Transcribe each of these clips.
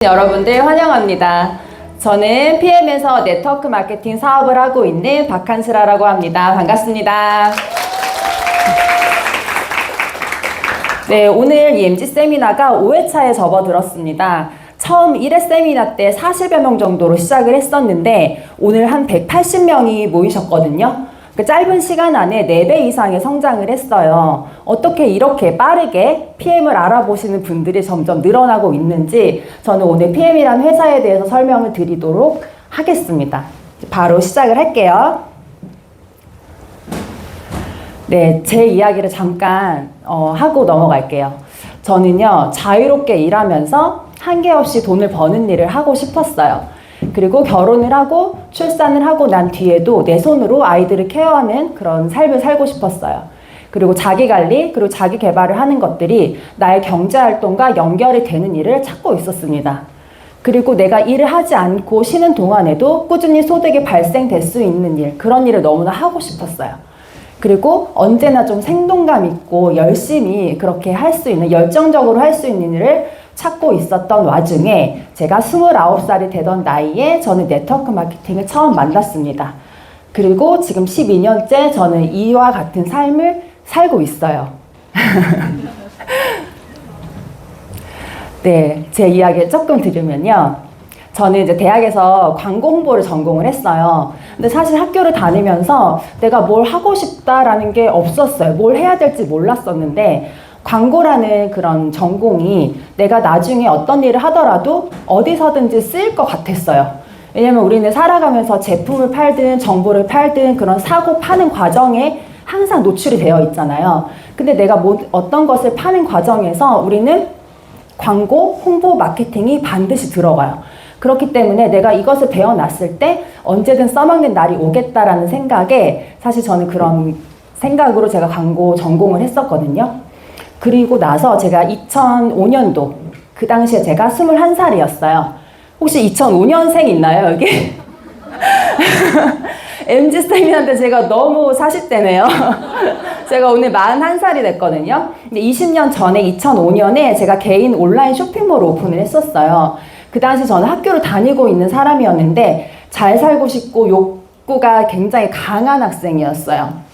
여러분들 환영합니다. 저는 PM에서 네트워크 마케팅 사업을 하고 있는 박한슬아라고 합니다. 반갑습니다. 네, 오늘 이 MG 세미나가 5회차에 접어들었습니다. 처음 1회 세미나 때 40여 명 정도로 시작을 했었는데 오늘 한 180명이 모이셨거든요. 그 짧은 시간 안에 4배 이상의 성장을 했어요. 어떻게 이렇게 빠르게 PM을 알아보시는 분들이 점점 늘어나고 있는지 저는 오늘 PM이라는 회사에 대해서 설명을 드리도록 하겠습니다. 바로 시작을 할게요. 네, 제 이야기를 잠깐 하고 넘어갈게요. 저는요, 자유롭게 일하면서 한계 없이 돈을 버는 일을 하고 싶었어요. 그리고 결혼을 하고 출산을 하고 난 뒤에도 내 손으로 아이들을 케어하는 그런 삶을 살고 싶었어요. 그리고 자기관리, 그리고 자기 개발을 하는 것들이 나의 경제활동과 연결이 되는 일을 찾고 있었습니다. 그리고 내가 일을 하지 않고 쉬는 동안에도 꾸준히 소득이 발생될 수 있는 일, 그런 일을 너무나 하고 싶었어요. 그리고 언제나 좀 생동감 있고 열심히 그렇게 할 수 있는, 열정적으로 할 수 있는 일을 찾고 있었던 와중에 제가 29살이 되던 나이에 저는 네트워크 마케팅을 처음 만났습니다. 그리고 지금 12년째 저는 이와 같은 삶을 살고 있어요. 네, 제 이야기를 조금 들으면요. 저는 이제 대학에서 광고 홍보를 전공을 했어요. 근데 사실 학교를 다니면서 내가 뭘 하고 싶다라는 게 없었어요. 뭘 해야 될지 몰랐었는데 광고라는 그런 전공이 내가 나중에 어떤 일을 하더라도 어디서든지 쓰일 것 같았어요. 왜냐면 우리는 살아가면서 제품을 팔든 정보를 팔든 그런 사고 파는 과정에 항상 노출이 되어 있잖아요. 근데 내가 어떤 것을 파는 과정에서 우리는 광고, 홍보, 마케팅이 반드시 들어가요. 그렇기 때문에 내가 이것을 배워놨을 때 언제든 써먹는 날이 오겠다라는 생각에 사실 저는 그런 생각으로 제가 광고 전공을 했었거든요. 그리고 나서 제가 2005년도, 그 당시에 제가 21살이었어요. 혹시 2005년생 있나요, 여기? MZ쌤이한테 제가 너무 40대네요. 제가 오늘 41살이 됐거든요. 근데 20년 전에 2005년에 제가 개인 온라인 쇼핑몰을 오픈을 했었어요. 그 당시 저는 학교를 다니고 있는 사람이었는데 잘 살고 싶고 욕구가 굉장히 강한 학생이었어요.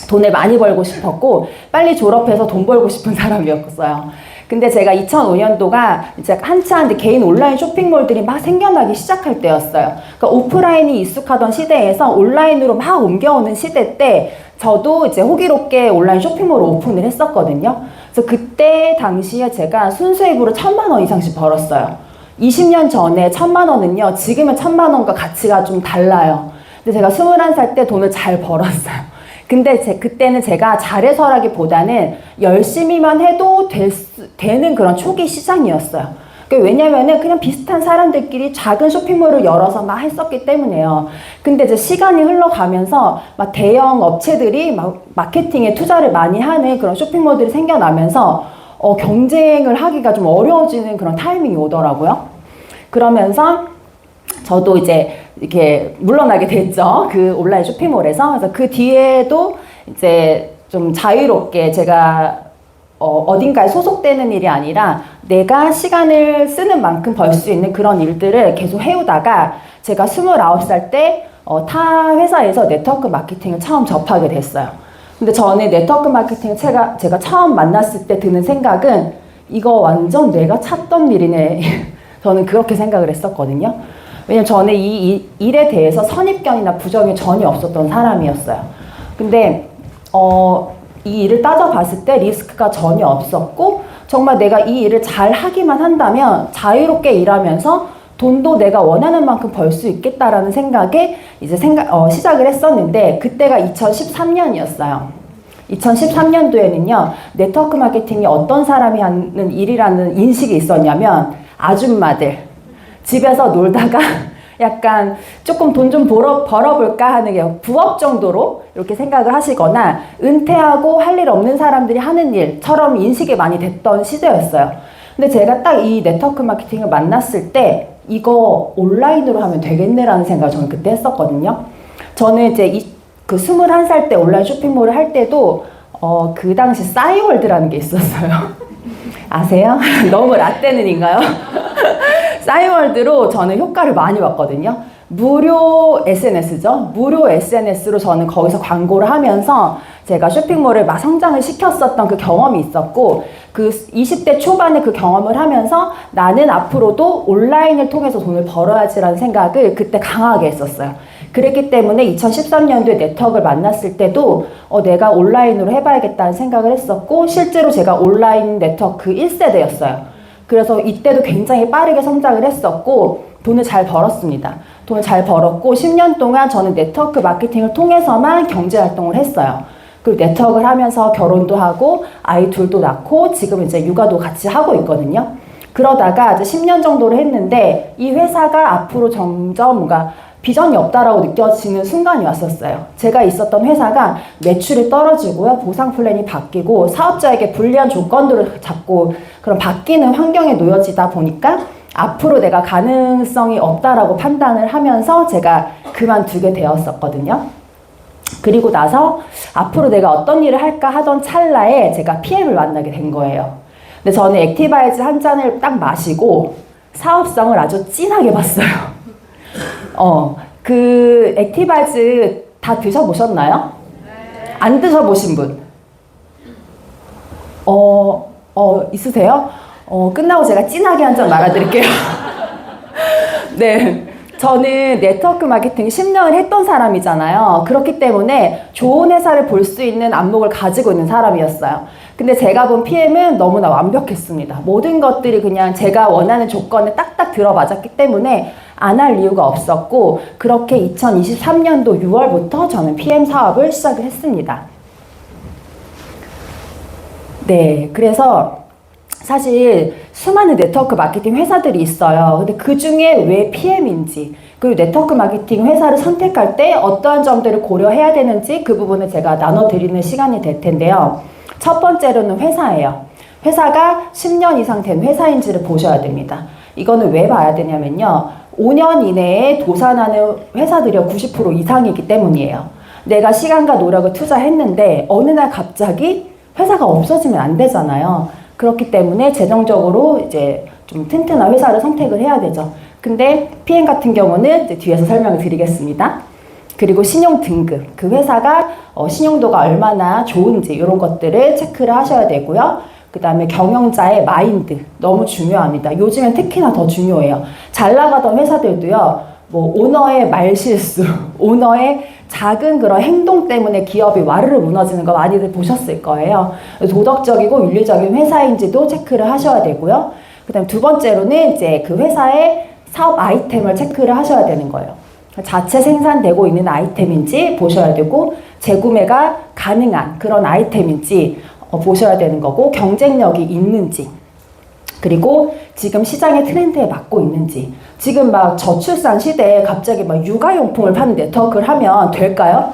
돈을 많이 벌고 싶었고 빨리 졸업해서 돈 벌고 싶은 사람이었어요. 근데 제가 2005년도가 이제 한참 개인 온라인 쇼핑몰들이 막 생겨나기 시작할 때였어요. 그러니까 오프라인이 익숙하던 시대에서 온라인으로 막 옮겨오는 시대 때 저도 이제 호기롭게 온라인 쇼핑몰을 오픈을 했었거든요. 그래서 그때 당시에 제가 순수익으로 1,000만 원 이상씩 벌었어요. 20년 전에 1,000만 원은요, 지금의 1,000만 원과 가치가 좀 달라요. 근데 제가 21살 때 돈을 잘 벌었어요. 근데 그때는 제가 잘해서라기보다는 열심히만 해도 되는 그런 초기 시장이었어요. 왜냐면은 그냥 비슷한 사람들끼리 작은 쇼핑몰을 열어서 막 했었기 때문에요. 근데 이제 시간이 흘러가면서 막 대형 업체들이 막 마케팅에 투자를 많이 하는 그런 쇼핑몰들이 생겨나면서 경쟁을 하기가 좀 어려워지는 그런 타이밍이 오더라고요. 그러면서 저도 이제 이렇게 물러나게 됐죠. 그 온라인 쇼핑몰에서. 그래서 그 뒤에도 이제 좀 자유롭게 제가 어딘가에 소속되는 일이 아니라 내가 시간을 쓰는 만큼 벌 수 있는 그런 일들을 계속 해오다가 제가 29살 때 타 회사에서 네트워크 마케팅을 처음 접하게 됐어요. 근데 저는 네트워크 마케팅을 제가 처음 만났을 때 드는 생각은 이거 완전 내가 찾던 일이네. 저는 그렇게 생각을 했었거든요. 왜냐면 저는 이 일에 대해서 선입견이나 부정이 전혀 없었던 사람이었어요. 근데 이 일을 따져봤을 때 리스크가 전혀 없었고 정말 내가 이 일을 잘 하기만 한다면 자유롭게 일하면서 돈도 내가 원하는 만큼 벌 수 있겠다라는 생각에 이제 시작을 했었는데 그때가 2013년이었어요. 2013년도에는요, 네트워크 마케팅이 어떤 사람이 하는 일이라는 인식이 있었냐면 아줌마들, 집에서 놀다가 약간 조금 돈 좀 벌어볼까 하는 게 부업 정도로 이렇게 생각을 하시거나 은퇴하고 할 일 없는 사람들이 하는 일처럼 인식이 많이 됐던 시대였어요. 근데 제가 딱 이 네트워크 마케팅을 만났을 때 이거 온라인으로 하면 되겠네라는 생각을 저는 그때 했었거든요. 저는 이제 그 21살 때 온라인 쇼핑몰을 할 때도 그 당시 싸이월드라는 게 있었어요. 아세요? 너무 라떼는인가요? 싸이월드로 저는 효과를 많이 봤거든요. 무료 SNS죠. 무료 SNS로 저는 거기서 광고를 하면서 제가 쇼핑몰을 막 성장을 시켰었던 그 경험이 있었고, 그 20대 초반에 그 경험을 하면서 나는 앞으로도 온라인을 통해서 돈을 벌어야지라는 생각을 그때 강하게 했었어요. 그랬기 때문에 2013년도에 네트워크를 만났을 때도 내가 온라인으로 해봐야겠다는 생각을 했었고, 실제로 제가 온라인 네트워크 1세대였어요. 그래서 이때도 굉장히 빠르게 성장을 했었고 돈을 잘 벌었습니다. 돈을 잘 벌었고 10년 동안 저는 네트워크 마케팅을 통해서만 경제활동을 했어요. 그리고 네트워크를 하면서 결혼도 하고 아이 둘도 낳고 지금 이제 육아도 같이 하고 있거든요. 그러다가 이제 10년 정도를 했는데 이 회사가 앞으로 점점 뭔가 비전이 없다라고 느껴지는 순간이 왔었어요. 제가 있었던 회사가 매출이 떨어지고요. 보상 플랜이 바뀌고 사업자에게 불리한 조건들을 잡고 그런 바뀌는 환경에 놓여지다 보니까 앞으로 내가 가능성이 없다라고 판단을 하면서 제가 그만두게 되었었거든요. 그리고 나서 앞으로 내가 어떤 일을 할까 하던 찰나에 제가 PM을 만나게 된 거예요. 근데 저는 액티바이즈 한 잔을 딱 마시고 사업성을 아주 진하게 봤어요. 그 액티바이즈 다 드셔보셨나요? 안 드셔보신 분? 있으세요? 끝나고 제가 진하게 한 잔 말아드릴게요. 네. 저는 네트워크 마케팅 10년을 했던 사람이잖아요. 그렇기 때문에 좋은 회사를 볼 수 있는 안목을 가지고 있는 사람이었어요. 근데 제가 본 PM은 너무나 완벽했습니다. 모든 것들이 그냥 제가 원하는 조건에 딱딱 들어맞았기 때문에 안 할 이유가 없었고, 그렇게 2023년도 6월부터 저는 PM 사업을 시작을 했습니다. 네, 그래서 사실 수많은 네트워크 마케팅 회사들이 있어요. 근데 그 중에 왜 PM인지, 그리고 네트워크 마케팅 회사를 선택할 때 어떠한 점들을 고려해야 되는지 그 부분을 제가 나눠드리는 시간이 될 텐데요. 첫 번째로는 회사예요. 회사가 10년 이상 된 회사인지를 보셔야 됩니다. 이거는 왜 봐야 되냐면요. 5년 이내에 도산하는 회사들이 90% 이상이기 때문이에요. 내가 시간과 노력을 투자했는데 어느 날 갑자기 회사가 없어지면 안 되잖아요. 그렇기 때문에 재정적으로 이제 좀 튼튼한 회사를 선택을 해야 되죠. 근데 PM 같은 경우는 이제 뒤에서 설명을 드리겠습니다. 그리고 신용 등급, 그 회사가 신용도가 얼마나 좋은지 이런 것들을 체크를 하셔야 되고요. 그 다음에 경영자의 마인드, 너무 중요합니다. 요즘엔 특히나 더 중요해요. 잘 나가던 회사들도요, 뭐 오너의 말실수, 오너의 작은 그런 행동 때문에 기업이 와르르 무너지는 거 많이들 보셨을 거예요. 도덕적이고 윤리적인 회사인지도 체크를 하셔야 되고요. 그 다음 두 번째로는 이제 그 회사의 사업 아이템을 체크를 하셔야 되는 거예요. 자체 생산되고 있는 아이템인지 보셔야 되고, 재구매가 가능한 그런 아이템인지 보셔야 되는 거고, 경쟁력이 있는지, 그리고 지금 시장의 트렌드에 맞고 있는지. 지금 막 저출산 시대에 갑자기 막 육아용품을 파는 네트워크를 하면 될까요?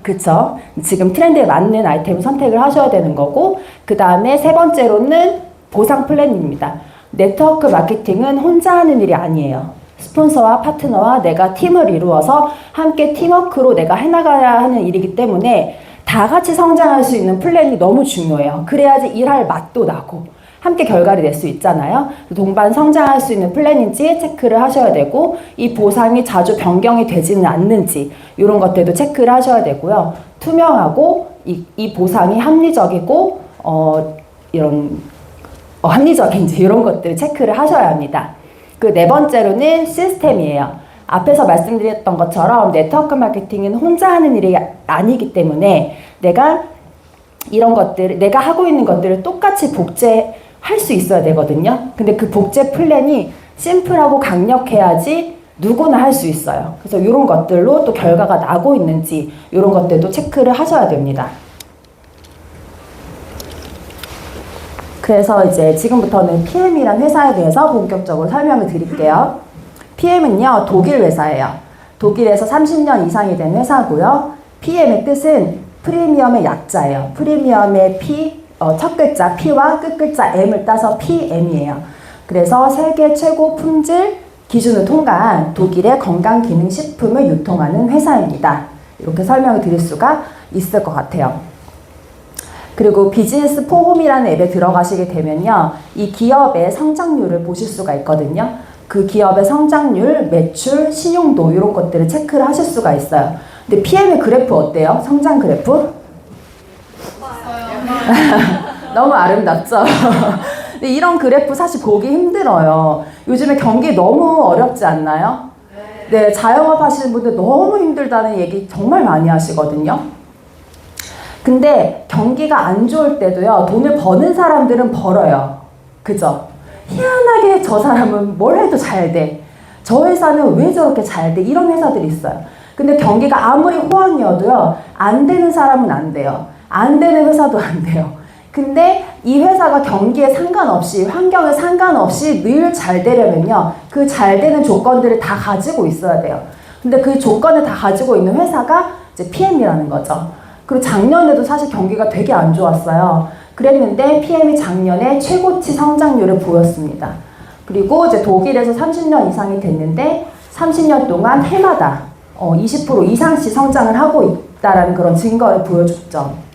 그쵸? 지금 트렌드에 맞는 아이템을 선택을 하셔야 되는 거고, 그 다음에 세 번째로는 보상 플랜입니다. 네트워크 마케팅은 혼자 하는 일이 아니에요. 스폰서와 파트너와 내가 팀을 이루어서 함께 팀워크로 내가 해나가야 하는 일이기 때문에 다 같이 성장할 수 있는 플랜이 너무 중요해요. 그래야지 일할 맛도 나고 함께 결과를 낼 수 있잖아요. 동반 성장할 수 있는 플랜인지 체크를 하셔야 되고, 이 보상이 자주 변경이 되지는 않는지 이런 것들도 체크를 하셔야 되고요. 투명하고 이 보상이 합리적이고 합리적인지 이런 것들을 체크를 하셔야 합니다. 그 네 번째로는 시스템이에요. 앞에서 말씀드렸던 것처럼 네트워크 마케팅은 혼자 하는 일이 아니기 때문에 내가 이런 것들, 내가 하고 있는 것들을 똑같이 복제할 수 있어야 되거든요. 근데 그 복제 플랜이 심플하고 강력해야지 누구나 할 수 있어요. 그래서 이런 것들로 또 결과가 나고 있는지 이런 것들도 체크를 하셔야 됩니다. 그래서 이제 지금부터는 PM이란 회사에 대해서 본격적으로 설명을 드릴게요. PM은요, 독일 회사예요. 독일에서 30년 이상이 된 회사고요. PM의 뜻은 프리미엄의 약자예요. 프리미엄의 P, 첫 글자 P와 끝 글자 M을 따서 PM이에요. 그래서 세계 최고 품질 기준을 통과한 독일의 건강기능식품을 유통하는 회사입니다. 이렇게 설명을 드릴 수가 있을 것 같아요. 그리고 비즈니스 포홈이라는 앱에 들어가시게 되면요, 이 기업의 성장률을 보실 수가 있거든요. 그 기업의 성장률, 매출, 신용도 이런 것들을 체크를 하실 수가 있어요. 근데 PM의 그래프 어때요? 성장 그래프? 너무 아름답죠? 근데 이런 그래프 사실 보기 힘들어요. 요즘에 경기 너무 어렵지 않나요? 네, 자영업 하시는 분들 너무 힘들다는 얘기 정말 많이 하시거든요. 근데 경기가 안 좋을 때도요, 돈을 버는 사람들은 벌어요. 그죠? 희한하게 저 사람은 뭘 해도 잘 돼. 저 회사는 왜 저렇게 잘 돼? 이런 회사들이 있어요. 근데 경기가 아무리 호황이어도요, 안 되는 사람은 안 돼요. 안 되는 회사도 안 돼요. 근데 이 회사가 경기에 상관없이, 환경에 상관없이 늘 잘 되려면요, 그 잘 되는 조건들을 다 가지고 있어야 돼요. 근데 그 조건을 다 가지고 있는 회사가 이제 PM이라는 거죠. 그리고 작년에도 사실 경기가 되게 안 좋았어요. 그랬는데 PM이 작년에 최고치 성장률을 보였습니다. 그리고 이제 독일에서 30년 이상이 됐는데 30년 동안 해마다 20% 이상씩 성장을 하고 있다라는 그런 증거를 보여줬죠.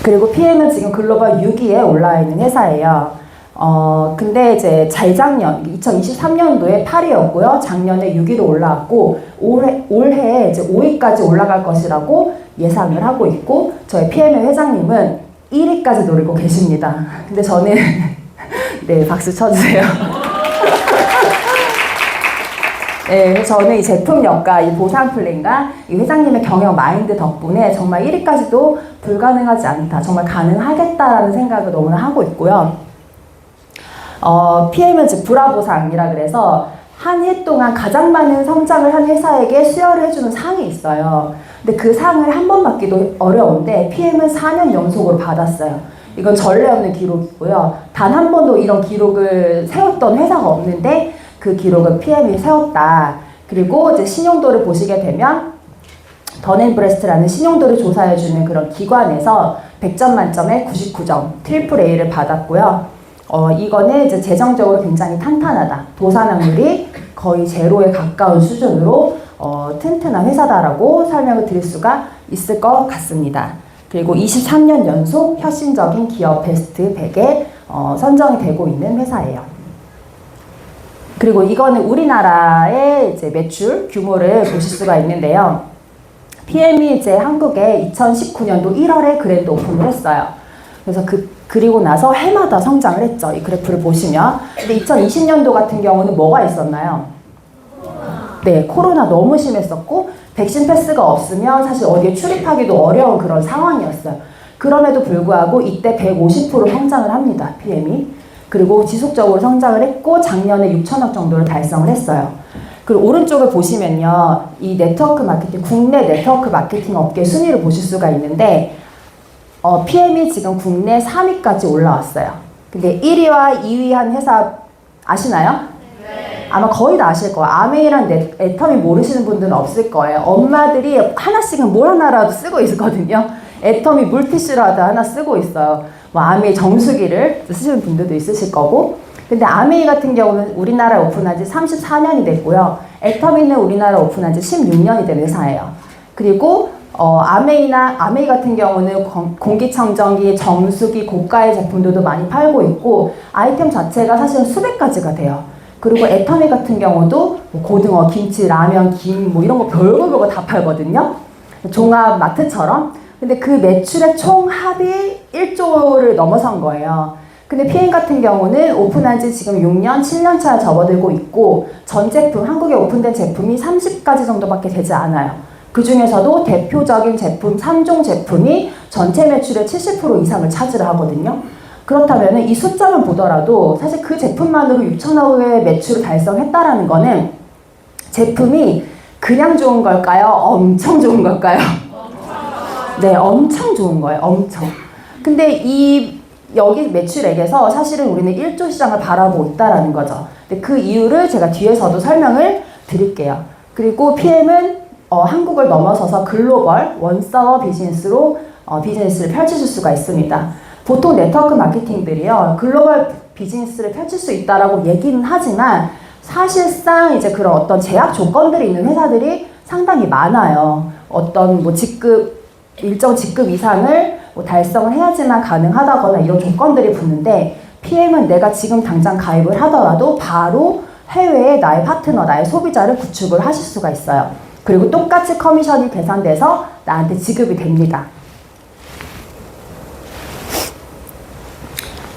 그리고 PM은 지금 글로벌 6위에 올라 있는 회사예요. 근데 이제 재작년 2023년도에 8위였고요. 작년에 6위로 올라왔고 올해 이제 5위까지 올라갈 것이라고 예상을 하고 있고, 저희 PM의 회장님은 1위까지 노리고 계십니다. 근데 저는 네, 박수 쳐주세요. 네, 저는 이 제품력과 이 보상 플랜과 이 회장님의 경영 마인드 덕분에 정말 1위까지도 불가능하지 않다, 정말 가능하겠다라는 생각을 너무나 하고 있고요. PM은 즉 불화보상이라 그래서 한 해 동안 가장 많은 성장을 한 회사에게 수여를 해주는 상이 있어요. 근데 그 상을 한 번 받기도 어려운데 PM은 4년 연속으로 받았어요. 이건 전례 없는 기록이고요. 단 한 번도 이런 기록을 세웠던 회사가 없는데 그 기록을 PM이 세웠다. 그리고 이제 신용도를 보시게 되면 던앤브레스트라는 신용도를 조사해주는 그런 기관에서 100점 만점에 99점, 트리플 A를 받았고요. 이거는 이제 재정적으로 굉장히 탄탄하다. 도산학률이 거의 제로에 가까운 수준으로 튼튼한 회사다라고 설명을 드릴 수가 있을 것 같습니다. 그리고 23년 연속 혁신적인 기업 베스트 100에 선정이 되고 있는 회사예요. 그리고 이거는 우리나라의 이제 매출 규모를 보실 수가 있는데요. PM이 이제 한국에 2019년도 1월에 그랜드 오픈을 했어요. 그래서 그리고 나서 해마다 성장을 했죠. 이 그래프를 보시면. 근데 2020년도 같은 경우는 뭐가 있었나요? 네, 코로나 너무 심했었고 백신 패스가 없으면 사실 어디에 출입하기도 어려운 그런 상황이었어요. 그럼에도 불구하고 이때 150% 성장을 합니다. PM이. 그리고 지속적으로 성장을 했고 작년에 6천억 정도를 달성을 했어요. 그리고 오른쪽을 보시면요, 이 네트워크 마케팅, 국내 네트워크 마케팅 업계 순위를 보실 수가 있는데 PM이 지금 국내 3위까지 올라왔어요. 근데 1위와 2위 한 회사 아시나요? 네. 아마 거의 다 아실 거예요. 아메이랑 애텀이 모르시는 분들은 없을 거예요. 엄마들이 하나씩은 뭘 하나라도 쓰고 있거든요. 애텀이 물티슈라도 하나 쓰고 있어요. 뭐 아메이 정수기를 쓰시는 분들도 있으실 거고. 근데 아메이 같은 경우는 우리나라에 오픈한 지 34년이 됐고요. 애터미는 우리나라에 오픈한 지 16년이 된 회사예요. 그리고 아메이 같은 경우는 공기청정기, 정수기, 고가의 제품들도 많이 팔고 있고 아이템 자체가 사실은 수백 가지가 돼요. 그리고 애터미 같은 경우도 뭐 고등어, 김치, 라면, 김 뭐 이런 거 별거 다 팔거든요. 종합 마트처럼. 근데 그 매출의 총 합이 1조를 넘어선 거예요. 근데 PM 같은 경우는 오픈한 지 지금 6년, 7년 차 접어들고 있고 전 제품, 한국에 오픈된 제품이 30가지 정도밖에 되지 않아요. 그 중에서도 대표적인 제품 3종 제품이 전체 매출의 70% 이상을 차지를 하거든요. 그렇다면 이 숫자만 보더라도 사실 그 제품만으로 6천억의 매출을 달성했다라는 거는 제품이 그냥 좋은 걸까요? 엄청 좋은 걸까요? 네, 엄청 좋은 거예요. 엄청. 근데 여기 매출액에서 사실은 우리는 1조 시장을 바라보고 있다라는 거죠. 근데 그 이유를 제가 뒤에서도 설명을 드릴게요. 그리고 PM은 한국을 넘어서서 글로벌 원서버 비즈니스로 비즈니스를 펼칠 수가 있습니다. 보통 네트워크 마케팅들이요, 글로벌 비즈니스를 펼칠 수 있다라고 얘기는 하지만 사실상 이제 그런 어떤 제약 조건들이 있는 회사들이 상당히 많아요. 어떤 뭐 일정 직급 이상을 뭐 달성을 해야지만 가능하다거나 이런 조건들이 붙는데 PM은 내가 지금 당장 가입을 하더라도 바로 해외에 나의 파트너, 나의 소비자를 구축을 하실 수가 있어요. 그리고 똑같이 커미션이 계산돼서 나한테 지급이 됩니다.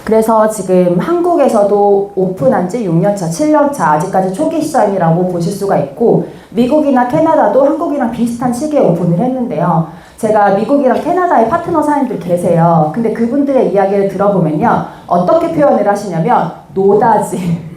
그래서 지금 한국에서도 오픈한 지 6년차, 7년차, 아직까지 초기 시장이라고 보실 수가 있고, 미국이나 캐나다도 한국이랑 비슷한 시기에 오픈을 했는데요. 제가 미국이랑 캐나다의 파트너 사장님들 계세요. 근데 그분들의 이야기를 들어보면요. 어떻게 표현을 하시냐면, 노다지.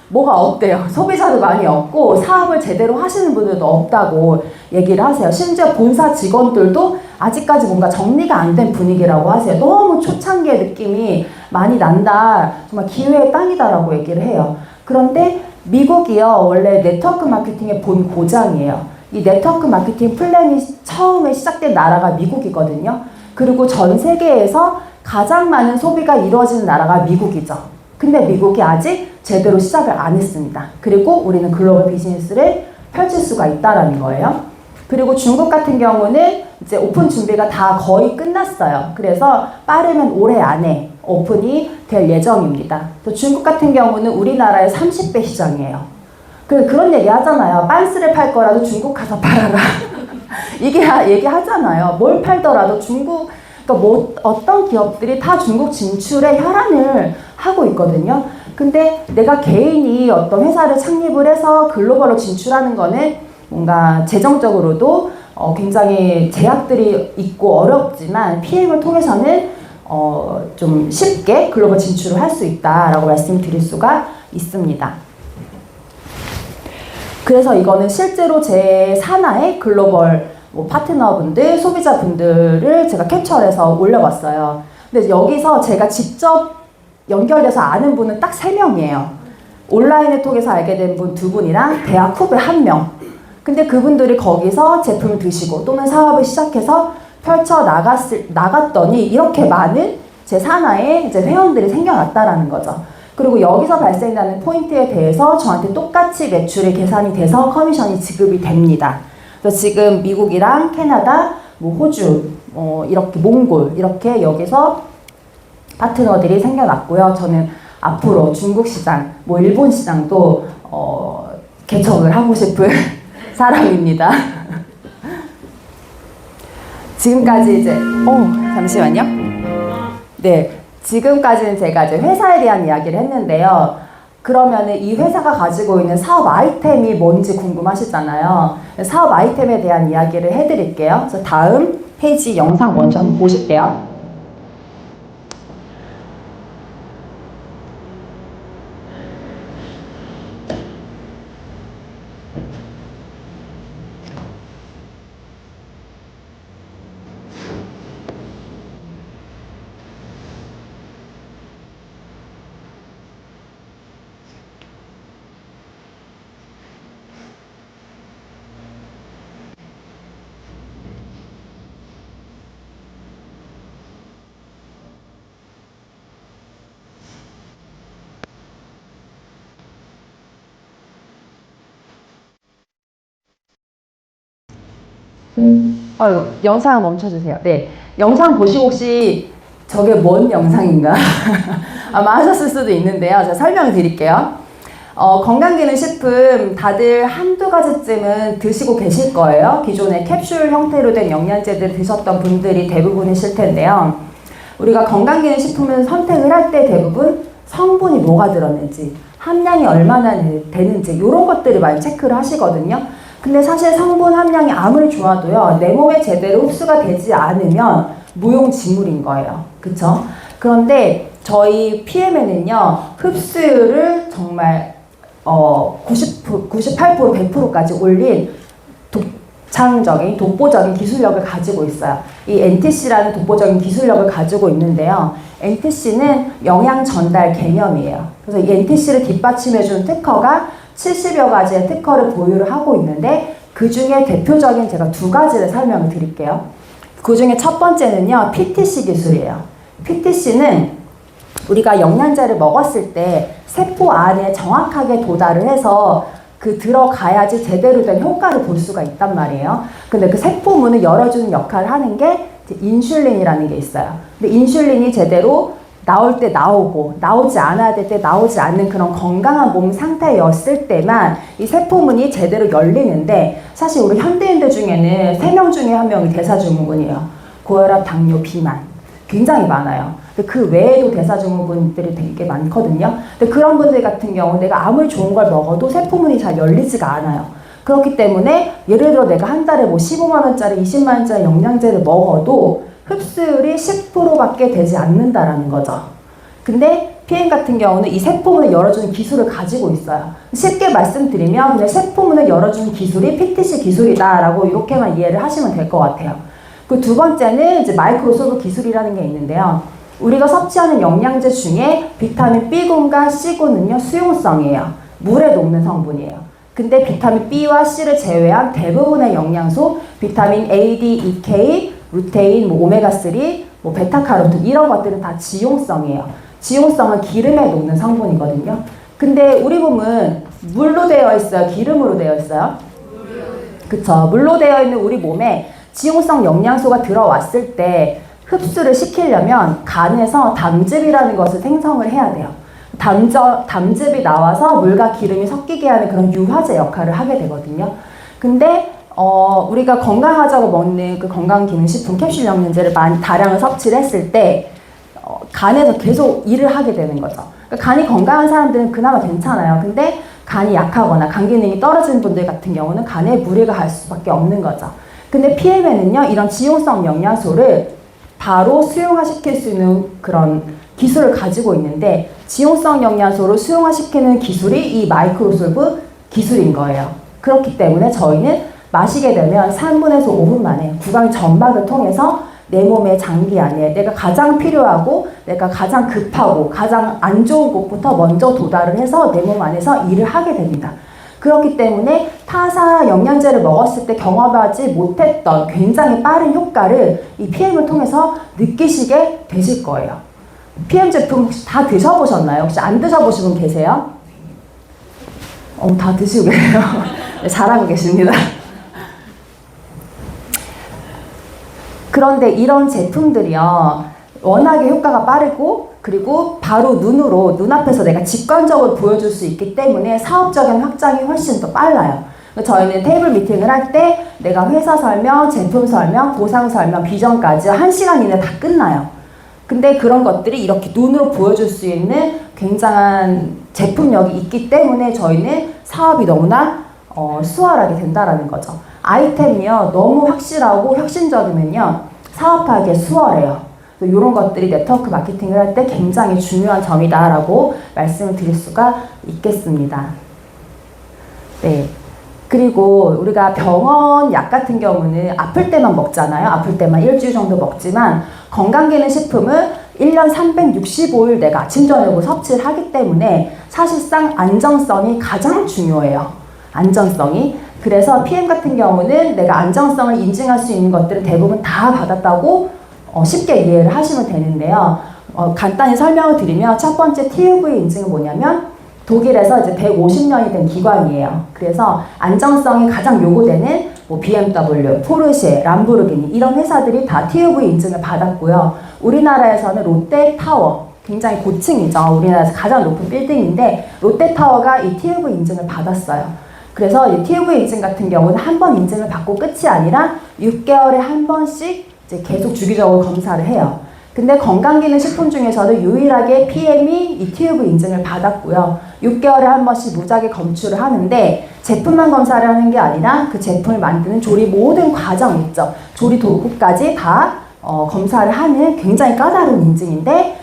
뭐가 없대요. 소비자도 많이 없고 사업을 제대로 하시는 분들도 없다고 얘기를 하세요. 심지어 본사 직원들도 아직까지 뭔가 정리가 안 된 분위기라고 하세요. 너무 초창기의 느낌이 많이 난다. 정말 기회의 땅이다라고 얘기를 해요. 그런데 미국이요. 원래 네트워크 마케팅의 본 고장이에요. 이 네트워크 마케팅 플랜이 처음에 시작된 나라가 미국이거든요. 그리고 전 세계에서 가장 많은 소비가 이루어지는 나라가 미국이죠. 근데 미국이 아직 제대로 시작을 안 했습니다. 그리고 우리는 글로벌 비즈니스를 펼칠 수가 있다라는 거예요. 그리고 중국 같은 경우는 이제 오픈 준비가 다 거의 끝났어요. 그래서 빠르면 올해 안에 오픈이 될 예정입니다. 또 중국 같은 경우는 우리나라의 30배 시장이에요. 그런 얘기 하잖아요. 빤스를 팔 거라도 중국 가서 팔아라. 이게 얘기 하잖아요. 뭘 팔더라도 중국, 그러니까 뭐 어떤 기업들이 다 중국 진출에 혈안을 하고 있거든요. 근데 내가 개인이 어떤 회사를 창립을 해서 글로벌로 진출하는 거는 뭔가 재정적으로도 굉장히 제약들이 있고 어렵지만 PM을 통해서는 좀 쉽게 글로벌 진출을 할 수 있다라고 말씀드릴 수가 있습니다. 그래서 이거는 실제로 제 산하의 글로벌 파트너분들, 소비자분들을 제가 캡처해서 올려봤어요. 근데 여기서 제가 직접 연결돼서 아는 분은 딱 3명이에요. 온라인을 통해서 알게 된 분 2분이랑 대학 후배 1명. 근데 그분들이 거기서 제품을 드시고 또는 사업을 시작해서 펼쳐 나갔더니 이렇게 많은 제 산하에 이제 회원들이 생겨났다라는 거죠. 그리고 여기서 발생하는 포인트에 대해서 저한테 똑같이 매출이 계산이 돼서 커미션이 지급이 됩니다. 그래서 지금 미국이랑 캐나다, 호주, 이렇게 몽골 이렇게 여기서 파트너들이 생겨났고요. 저는 앞으로 중국 시장, 일본 시장도 개척을 하고 싶은 사람입니다. 지금까지 이제 잠시만요. 네, 지금까지는 제가 이제 회사에 대한 이야기를 했는데요. 그러면은 이 회사가 가지고 있는 사업 아이템이 뭔지 궁금하시잖아요. 사업 아이템에 대한 이야기를 해드릴게요. 그래서 다음 페이지 영상 먼저 한번 보실게요. 영상 멈춰주세요. 네. 영상 보시고 혹시 저게 뭔 영상인가? 아마 하셨을 수도 있는데요. 제가 설명을 드릴게요. 건강기능식품 다들 한두 가지쯤은 드시고 계실 거예요. 기존에 캡슐 형태로 된 영양제들 드셨던 분들이 대부분이실 텐데요. 우리가 건강기능식품을 선택을 할 때 대부분 성분이 뭐가 들었는지, 함량이 얼마나 되는지 이런 것들을 많이 체크를 하시거든요. 근데 사실 성분 함량이 아무리 좋아도요, 내 몸에 제대로 흡수가 되지 않으면 무용지물인 거예요. 그쵸? 그런데 저희 PM에는요, 흡수율을 정말 98%, 100%까지 올린 독보적인 기술력을 가지고 있어요. 이 NTC라는 독보적인 기술력을 가지고 있는데요. NTC는 영양 전달 개념이에요. 그래서 이 NTC를 뒷받침해주는 특허가 70여 가지의 특허를 보유를 하고 있는데 그 중에 대표적인 제가 2가지를 설명을 드릴게요. 그 중에 첫 번째는요, PTC 기술이에요. PTC는 우리가 영양제를 먹었을 때 세포 안에 정확하게 도달을 해서 들어가야지 제대로 된 효과를 볼 수가 있단 말이에요. 근데 그 세포문을 열어주는 역할을 하는 게 인슐린이라는 게 있어요. 근데 인슐린이 제대로 나올 때 나오고 나오지 않아야 될 때 나오지 않는 그런 건강한 몸 상태였을 때만 이 세포문이 제대로 열리는데, 사실 우리 현대인들 중에는 3명 중에 1명이 대사증후군이에요. 고혈압, 당뇨, 비만 굉장히 많아요. 근데 그 외에도 대사증후군들이 되게 많거든요. 근데 그런 분들 같은 경우 내가 아무리 좋은 걸 먹어도 세포문이 잘 열리지가 않아요. 그렇기 때문에 예를 들어 내가 한 달에 뭐 15만 원짜리 20만 원짜리 영양제를 먹어도 흡수율이 10%밖에 되지 않는다라는 거죠. 근데 PM 같은 경우는 이 세포문을 열어주는 기술을 가지고 있어요. 쉽게 말씀드리면 그냥 세포문을 열어주는 기술이 PTC 기술이다라고 이렇게만 이해를 하시면 될 것 같아요. 그 두 번째는 이제 마이크로솔브 기술이라는 게 있는데요. 우리가 섭취하는 영양제 중에 비타민 B군과 C군은요, 수용성이에요. 물에 녹는 성분이에요. 근데 비타민 B와 C를 제외한 대부분의 영양소, 비타민 A, D, E, K, 루테인, 뭐 오메가3, 뭐 베타카로틴 이런 것들은 다 지용성이에요. 지용성은 기름에 녹는 성분이거든요. 근데 우리 몸은 물로 되어 있어요? 기름으로 되어 있어요? 그쵸. 물로 되어 있는 우리 몸에 지용성 영양소가 들어왔을 때 흡수를 시키려면 간에서 담즙이라는 것을 생성을 해야 돼요. 담즙이 나와서 물과 기름이 섞이게 하는 그런 유화제 역할을 하게 되거든요. 근데 우리가 건강하자고 먹는 그 건강기능식품 캡슐 영양제를 다량을 섭취를 했을 때 간에서 계속 일을 하게 되는 거죠. 그러니까 간이 건강한 사람들은 그나마 괜찮아요. 근데 간이 약하거나 간 기능이 떨어진 분들 같은 경우는 간에 무리가 갈 수밖에 없는 거죠. 근데 PM에는요, 이런 지용성 영양소를 바로 수용화시킬 수 있는 그런 기술을 가지고 있는데, 지용성 영양소를 수용화시키는 기술이 이 마이크로솔브 기술인 거예요. 그렇기 때문에 저희는 마시게 되면 3분에서 5분 만에 구강 점막을 통해서 내 몸의 장기 안에 내가 가장 필요하고 내가 가장 급하고 가장 안 좋은 곳부터 먼저 도달을 해서 내 몸 안에서 일을 하게 됩니다. 그렇기 때문에 타사 영양제를 먹었을 때 경험하지 못했던 굉장히 빠른 효과를 이 PM을 통해서 느끼시게 되실 거예요. PM 제품 혹시 다 드셔보셨나요? 혹시 안 드셔보신 분 계세요? 다 드시고 계세요. 네, 잘하고 계십니다. 그런데 이런 제품들이요, 워낙에 효과가 빠르고 그리고 바로 눈앞에서 내가 직관적으로 보여줄 수 있기 때문에 사업적인 확장이 훨씬 더 빨라요. 저희는 테이블 미팅을 할 때 내가 회사 설명, 제품 설명, 보상 설명, 비전까지 1시간 이내 다 끝나요. 근데 그런 것들이 이렇게 눈으로 보여줄 수 있는 굉장한 제품력이 있기 때문에 저희는 사업이 너무나 수월하게 된다라는 거죠. 아이템이요, 너무 확실하고 혁신적이면요, 사업하기에 수월해요. 이런 것들이 네트워크 마케팅을 할 때 굉장히 중요한 점이다라고 말씀을 드릴 수가 있겠습니다. 네. 그리고 우리가 병원 약 같은 경우는 아플 때만 먹잖아요. 아플 때만 일주일 정도 먹지만 건강기능식품은 1년 365일 내가 아침 저녁으로 섭취를 하기 때문에 사실상 안정성이 가장 중요해요. 안정성이. 그래서 PM 같은 경우는 내가 안정성을 인증할 수 있는 것들을 대부분 다 받았다고 쉽게 이해를 하시면 되는데요. 간단히 설명을 드리면 첫 번째 TÜV 인증은 뭐냐면 독일에서 이제 150년이 된 기관이에요. 그래서 안정성이 가장 요구되는 뭐 BMW, 포르쉐, 람보르기니 이런 회사들이 다 TÜV 인증을 받았고요. 우리나라에서는 롯데타워, 굉장히 고층이죠. 우리나라에서 가장 높은 빌딩인데 롯데타워가 이 TÜV 인증을 받았어요. 그래서 이 TÜV 인증 같은 경우는 한 번 인증을 받고 끝이 아니라 6개월에 한 번씩 이제 계속 주기적으로 검사를 해요. 근데 건강기능식품 중에서도 유일하게 PM이 이 TÜV 인증을 받았고요. 6개월에 한 번씩 무작위 검출을 하는데 제품만 검사를 하는 게 아니라 그 제품을 만드는 조리 모든 과정 있죠. 조리 도구까지 다 검사를 하는 굉장히 까다로운 인증인데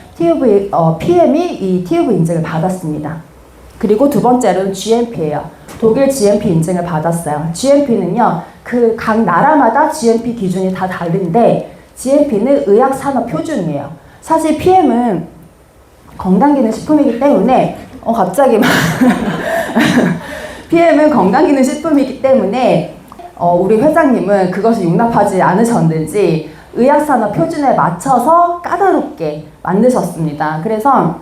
PM이 이 TÜV 인증을 받았습니다. 그리고 두 번째로는 GMP예요. 독일 GMP 인증을 받았어요. GMP는요, 각 나라마다 GMP 기준이 다 다른데 GMP는 의약산업표준이에요. 사실 PM은 건강기능식품이기 때문에 갑자기 막 PM은 건강기능식품이기 때문에 우리 회장님은 그것을 용납하지 않으셨는지 의약산업표준에 맞춰서 까다롭게 만드셨습니다. 그래서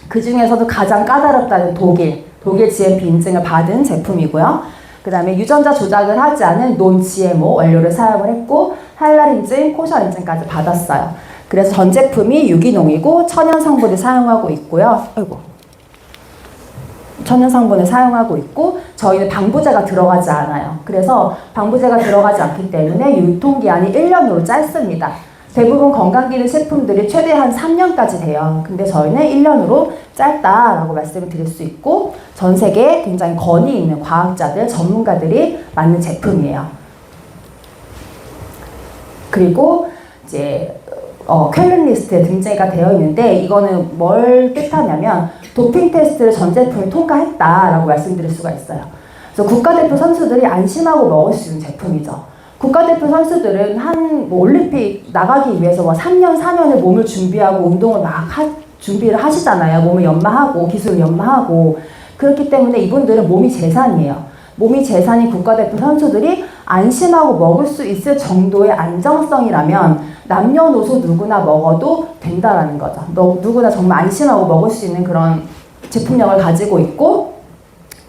그 중에서도 가장 까다롭다는 독일 GMP 인증을 받은 제품이고요. 그 다음에 유전자 조작을 하지 않은 논 GMO 원료를 사용을 했고 할랄 인증, 코셔 인증까지 받았어요. 그래서 전 제품이 유기농이고 천연 성분을 사용하고 있고요. 천연 성분을 사용하고 있고 저희는 방부제가 들어가지 않아요. 그래서 방부제가 들어가지 않기 때문에 유통기한이 1년으로 짧습니다. 대부분 건강기능식품들이 최대한 3년까지 돼요. 근데 저희는 1년으로 짧다라고 말씀을 드릴 수 있고 전 세계에 굉장히 권위 있는 과학자들, 전문가들이 만든 제품이에요. 그리고 이제 퀄리 리스트에 등재가 되어 있는데 이거는 뭘 뜻하냐면 도핑 테스트를 전 제품이 통과했다라고 말씀드릴 수가 있어요. 그래서 국가대표 선수들이 안심하고 먹을 수 있는 제품이죠. 국가대표 선수들은 올림픽 나가기 위해서 3년, 4년을 몸을 준비하고 운동을 준비를 하시잖아요. 몸을 연마하고 기술을 연마하고 그렇기 때문에 이분들은 몸이 재산이에요. 몸이 재산인 국가대표 선수들이 안심하고 먹을 수 있을 정도의 안정성이라면 남녀노소 누구나 먹어도 된다라는 거죠. 누구나 정말 안심하고 먹을 수 있는 그런 제품력을 가지고 있고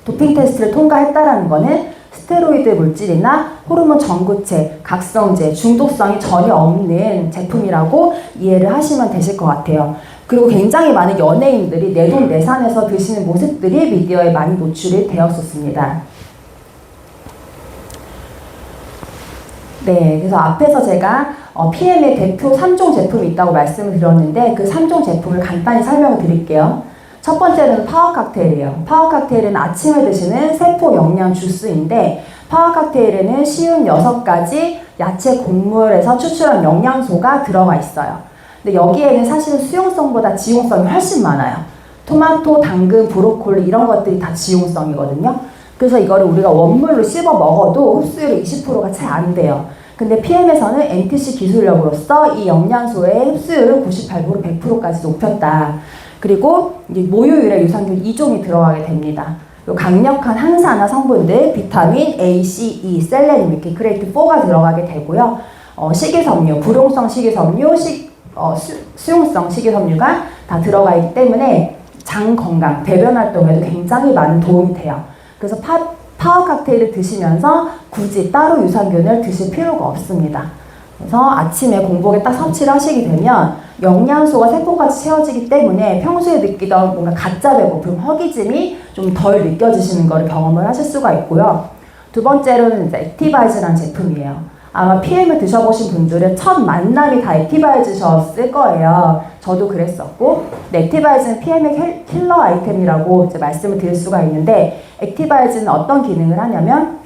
도핑 테스트를 통과했다라는 거는 스테로이드 물질이나 호르몬 전구체, 각성제, 중독성이 전혀 없는 제품이라고 이해를 하시면 되실 것 같아요. 그리고 굉장히 많은 연예인들이 내돈내산해서 드시는 모습들이 미디어에 많이 노출이 되었었습니다. 네, 그래서 앞에서 제가 PM의 대표 3종 제품이 있다고 말씀을 드렸는데 그 3종 제품을 간단히 설명을 드릴게요. 첫 번째는 파워 칵테일이에요. 파워 칵테일은 아침에 드시는 세포 영양 주스인데 파워 칵테일에는 쉬운 6가지 야채 곡물에서 추출한 영양소가 들어가 있어요. 근데 여기에는 사실은 수용성보다 지용성이 훨씬 많아요. 토마토, 당근, 브로콜리 이런 것들이 다 지용성이거든요. 그래서 이거를 우리가 원물로 씹어 먹어도 흡수율이 20%가 채 안 돼요. 근데 PM에서는 NTC 기술력으로서 이 영양소의 흡수율을 98%, 100%까지 높였다. 그리고 이제 모유유래 유산균 2종이 들어가게 됩니다. 강력한 항산화 성분들, 비타민 A, C, E, 셀레늄 이렇게 그레이트 4가 들어가게 되고요. 식이섬유, 불용성 식이섬유, 수용성 식이섬유가 다 들어가 있기 때문에 장 건강, 배변 활동에도 굉장히 많은 도움이 돼요. 그래서 파워 칵테일을 드시면서 굳이 따로 유산균을 드실 필요가 없습니다. 그래서 아침에 공복에 딱 섭취를 하시게 되면 영양소가 세포까지 채워지기 때문에 평소에 느끼던 뭔가 가짜 배고픔, 허기짐이 좀 덜 느껴지시는 걸 경험을 하실 수가 있고요. 두 번째로는 이제 액티바이즈라는 제품이에요. 아마 PM을 드셔보신 분들은 첫 만남이 다 액티바이즈셨을 거예요. 저도 그랬었고, 액티바이즈는 PM의 킬러 아이템이라고 이제 말씀을 드릴 수가 있는데, 액티바이즈는 어떤 기능을 하냐면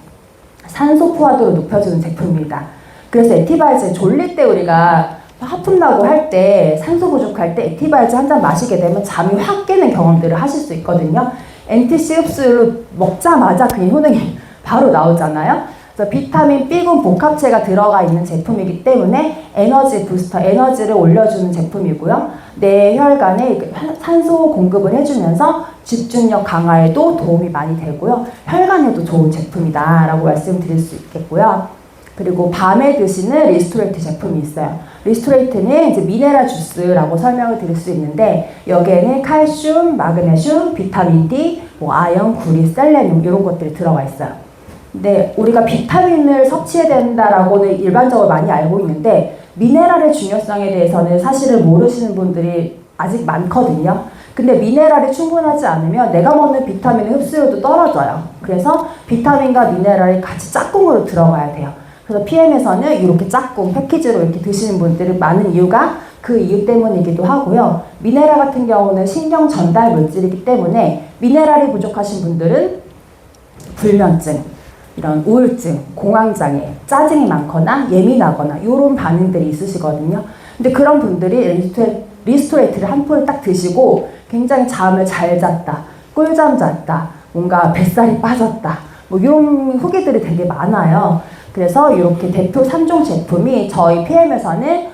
산소 포화도를 높여주는 제품입니다. 그래서 액티바이즈 졸릴 때 우리가 하품나고 할 때 산소 부족할 때 액티바이즈 한 잔 마시게 되면 잠이 확 깨는 경험들을 하실 수 있거든요. NTC 흡수율로 먹자마자 그 효능이 바로 나오잖아요. 그래서 비타민 B군 복합체가 들어가 있는 제품이기 때문에 에너지 부스터, 에너지를 올려주는 제품이고요. 내 혈관에 산소 공급을 해주면서 집중력 강화에도 도움이 많이 되고요. 혈관에도 좋은 제품이다 라고 말씀드릴 수 있겠고요. 그리고 밤에 드시는 리스토레이트 제품이 있어요. 리스토레이트는 이제 미네랄 주스라고 설명을 드릴 수 있는데 여기에는 칼슘, 마그네슘, 비타민 D, 아연, 구리, 셀레늄 이런 것들이 들어가 있어요. 근데 우리가 비타민을 섭취해야 된다라고는 일반적으로 많이 알고 있는데 미네랄의 중요성에 대해서는 사실을 모르시는 분들이 아직 많거든요. 근데 미네랄이 충분하지 않으면 내가 먹는 비타민의 흡수율도 떨어져요. 그래서 비타민과 미네랄이 같이 짝꿍으로 들어가야 돼요. 그래서 PM에서는 이렇게 짝꿍 패키지로 이렇게 드시는 분들이 많은 이유가 그 이유 때문이기도 하고요. 미네랄 같은 경우는 신경 전달 물질이기 때문에 미네랄이 부족하신 분들은 불면증, 이런 우울증, 공황장애, 짜증이 많거나 예민하거나 이런 반응들이 있으시거든요. 근데 그런 분들이 리스토레이트를 한 포를 딱 드시고 굉장히 잠을 잘 잤다, 꿀잠 잤다, 뭔가 뱃살이 빠졌다, 이런 후기들이 되게 많아요. 그래서 이렇게 대표 3종 제품이 저희 PM에서는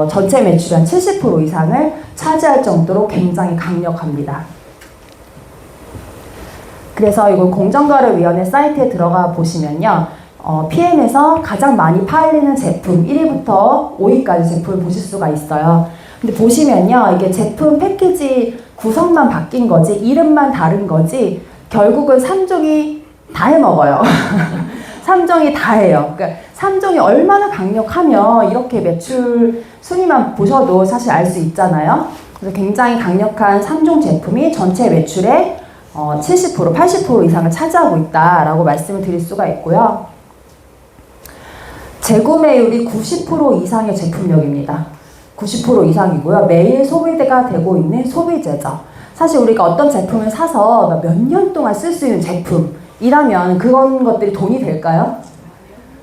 전체 매출의 한 70% 이상을 차지할 정도로 굉장히 강력합니다. 그래서 이건 공정거래위원회 사이트에 들어가 보시면요. PM에서 가장 많이 팔리는 제품 1위부터 5위까지 제품을 보실 수가 있어요. 근데 보시면요. 이게 제품 패키지 구성만 바뀐 거지, 이름만 다른 거지, 결국은 3종이 다 해먹어요. 3종이 다예요. 그러니까 3종이 얼마나 강력하면 이렇게 매출 순위만 보셔도 사실 알 수 있잖아요. 그래서 굉장히 강력한 3종 제품이 전체 매출의 70%, 80% 이상을 차지하고 있다라고 말씀을 드릴 수가 있고요. 재구매율이 90% 이상의 제품력입니다. 90% 이상이고요. 매일 소비가 되고 있는 소비재죠. 사실 우리가 어떤 제품을 사서 몇 년 동안 쓸 수 있는 제품이라면 그런 것들이 돈이 될까요?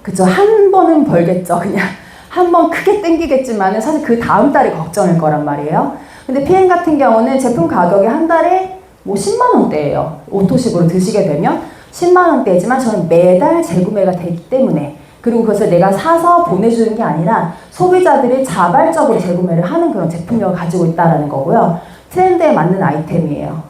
그쵸. 한 번은 벌겠죠. 그냥 한 번 크게 땡기겠지만 사실 그 다음 달이 걱정일 거란 말이에요. 근데 PM 같은 경우는 제품 가격이 한 달에 뭐 10만 원대예요. 오토식으로 드시게 되면 10만 원대지만 저는 매달 재구매가 되기 때문에, 그리고 그것을 내가 사서 보내주는 게 아니라 소비자들이 자발적으로 재구매를 하는 그런 제품력을 가지고 있다는 거고요. 트렌드에 맞는 아이템이에요.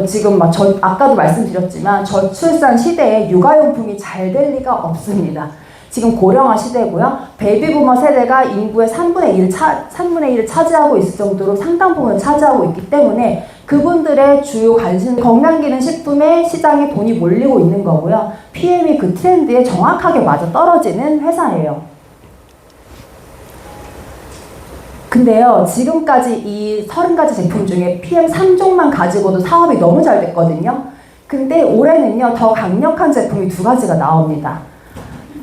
지금 아까도 말씀드렸지만 저출산 시대에 육아용품이 잘 될 리가 없습니다. 지금 고령화 시대고요. 베이비부머 세대가 인구의 3분의 1을 차지하고 있을 정도로 상당 부분을 차지하고 있기 때문에 그분들의 주요 관심, 건강기능식품의 시장에 돈이 몰리고 있는 거고요. PM이 그 트렌드에 정확하게 맞아 떨어지는 회사예요. 근데요, 지금까지 이 30가지 제품 중에 PM 3종만 가지고도 사업이 너무 잘 됐거든요. 근데 올해는요, 더 강력한 제품이 2가지가 나옵니다.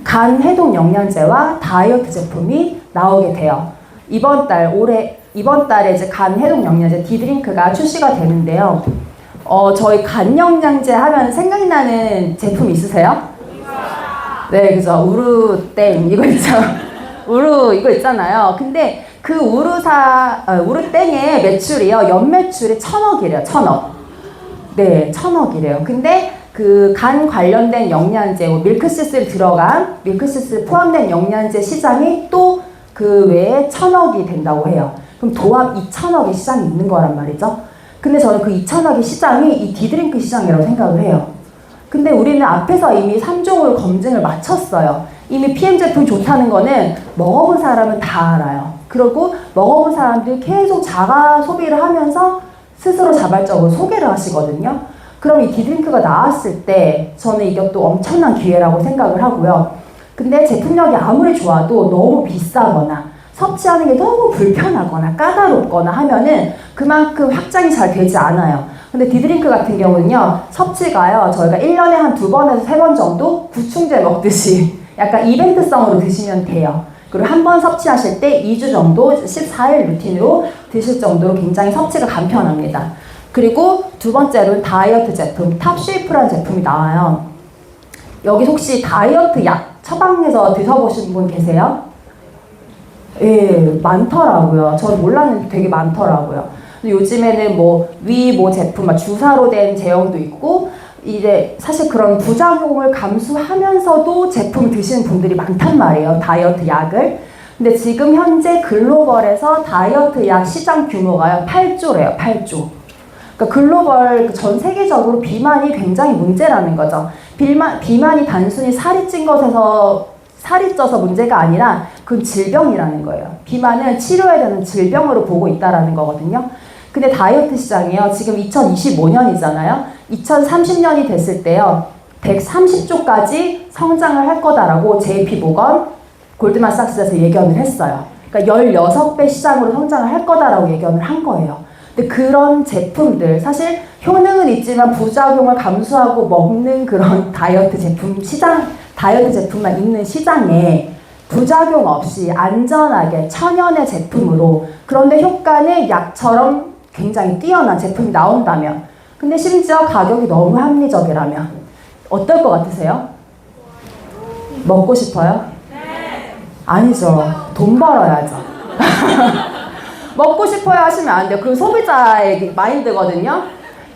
간 해독 영양제와 다이어트 제품이 나오게 돼요. 이번 달에 이제 간 해독 영양제 D드링크가 출시가 되는데요. 저희 간 영양제 하면 생각이 나는 제품 있으세요? 네, 그죠. 우루땡 이거 있죠. 우루 이거 있잖아요. 근데 그 우루땡의 매출이요, 연매출이 1,000억이래요. 1,000억. 네, 1,000억이래요. 근데 그 간 관련된 영양제, 밀크시슬 포함된 영양제 시장이 또 그 외에 1,000억이 된다고 해요. 그럼 도합 2,000억의 시장이 있는 거란 말이죠. 근데 저는 그 2,000억의 시장이 이 D드링크 시장이라고 생각을 해요. 근데 우리는 앞에서 이미 3종으로 검증을 마쳤어요. 이미 PM 제품 좋다는 거는 먹어본 사람은 다 알아요. 그리고 먹어본 사람들이 계속 자가 소비를 하면서 스스로 자발적으로 소개를 하시거든요. 그럼 이 D드링크가 나왔을 때 저는 이것도 엄청난 기회라고 생각을 하고요. 근데 제품력이 아무리 좋아도 너무 비싸거나 섭취하는 게 너무 불편하거나 까다롭거나 하면은 그만큼 확장이 잘 되지 않아요. 근데 D드링크 같은 경우는요, 섭취가요, 저희가 1년에 한 2번에서 3번 정도 구충제 먹듯이 약간 이벤트성으로 드시면 돼요. 그리고 한 번 섭취하실 때 2주 정도 14일 루틴으로 드실 정도로 굉장히 섭취가 간편합니다. 그리고 두 번째로는 다이어트 제품, 탑쉐이프라는 제품이 나와요. 여기 혹시 다이어트 약 처방해서 드셔보신 분 계세요? 예, 많더라고요. 전 몰랐는데 되게 많더라고요. 근데 요즘에는 제품, 주사로 된 제형도 있고, 이제 사실 그런 부작용을 감수하면서도 제품 드시는 분들이 많단 말이에요. 다이어트 약을. 근데 지금 현재 글로벌에서 다이어트 약 시장 규모가요, 8조래요, 8조. 그러니까 글로벌 전 세계적으로 비만이 굉장히 문제라는 거죠. 비만이 단순히 살이 쪄서 문제가 아니라 그건 질병이라는 거예요. 비만은 치료해야 되는 질병으로 보고 있다라는 거거든요. 근데 다이어트 시장이요, 지금 2025년이잖아요. 2030년이 됐을 때요, 130조까지 성장을 할 거다라고 JP모건, 골드만삭스에서 예견을 했어요. 그러니까 16배 시장으로 성장을 할 거다라고 예견을 한 거예요. 근데 그런 제품들, 사실 효능은 있지만 부작용을 감수하고 먹는 그런 다이어트 제품만 있는 시장에 부작용 없이 안전하게 천연의 제품으로, 그런데 효과는 약처럼 굉장히 뛰어난 제품이 나온다면, 근데 심지어 가격이 너무 합리적이라면 어떨 것 같으세요? 먹고 싶어요? 아니죠. 돈 벌어야죠. 먹고 싶어요 하시면 안 돼요. 그 소비자의 마인드거든요.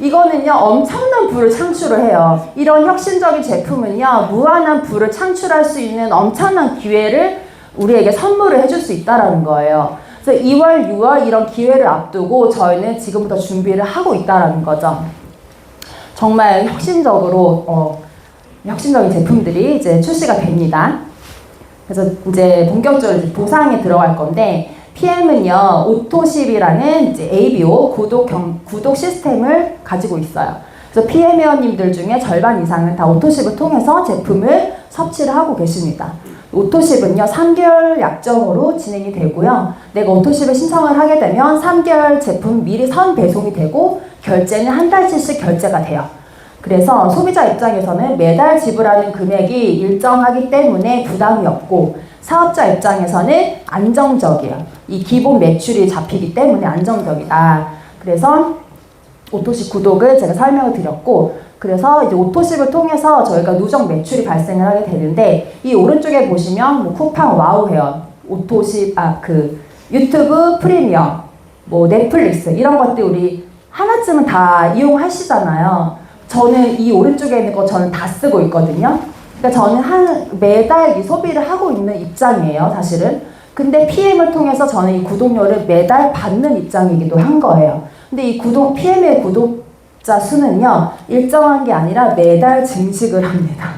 이거는요, 엄청난 부를 창출을 해요. 이런 혁신적인 제품은요, 무한한 부를 창출할 수 있는 엄청난 기회를 우리에게 선물을 해줄 수 있다는 거예요. 그래서 2월, 6월 이런 기회를 앞두고 저희는 지금부터 준비를 하고 있다는 거죠. 정말 혁신적인 제품들이 이제 출시가 됩니다. 그래서 이제 본격적으로 보상에 들어갈 건데, PM은요, 오토십이라는 이제 ABO 구독 시스템을 가지고 있어요. 그래서 PM 회원님들 중에 절반 이상은 다 오토십을 통해서 제품을 섭취를 하고 계십니다. 오토십은요 3개월 약정으로 진행이 되고요. 내가 오토십을 신청을 하게 되면 3개월 제품 미리 선 배송이 되고 결제는 한 달치씩 결제가 돼요. 그래서 소비자 입장에서는 매달 지불하는 금액이 일정하기 때문에 부담이 없고 사업자 입장에서는 안정적이에요. 이 기본 매출이 잡히기 때문에 안정적이다. 그래서 오토십 구독을 제가 설명을 드렸고, 그래서 이제 오토십을 통해서 저희가 누적 매출이 발생을 하게 되는데, 이 오른쪽에 보시면 뭐 쿠팡 와우 회원, 오토십, 유튜브 프리미엄, 뭐 넷플릭스 이런 것들 우리 하나쯤은 다 이용하시잖아요. 저는 이 오른쪽에 있는 거 저는 다 쓰고 있거든요. 그러니까 저는 매달 이 소비를 하고 있는 입장이에요, 사실은. 근데 PM을 통해서 저는 이 구독료를 매달 받는 입장이기도 한 거예요. 근데 이 PM의 구독자 수는요, 일정한 게 아니라 매달 증식을 합니다.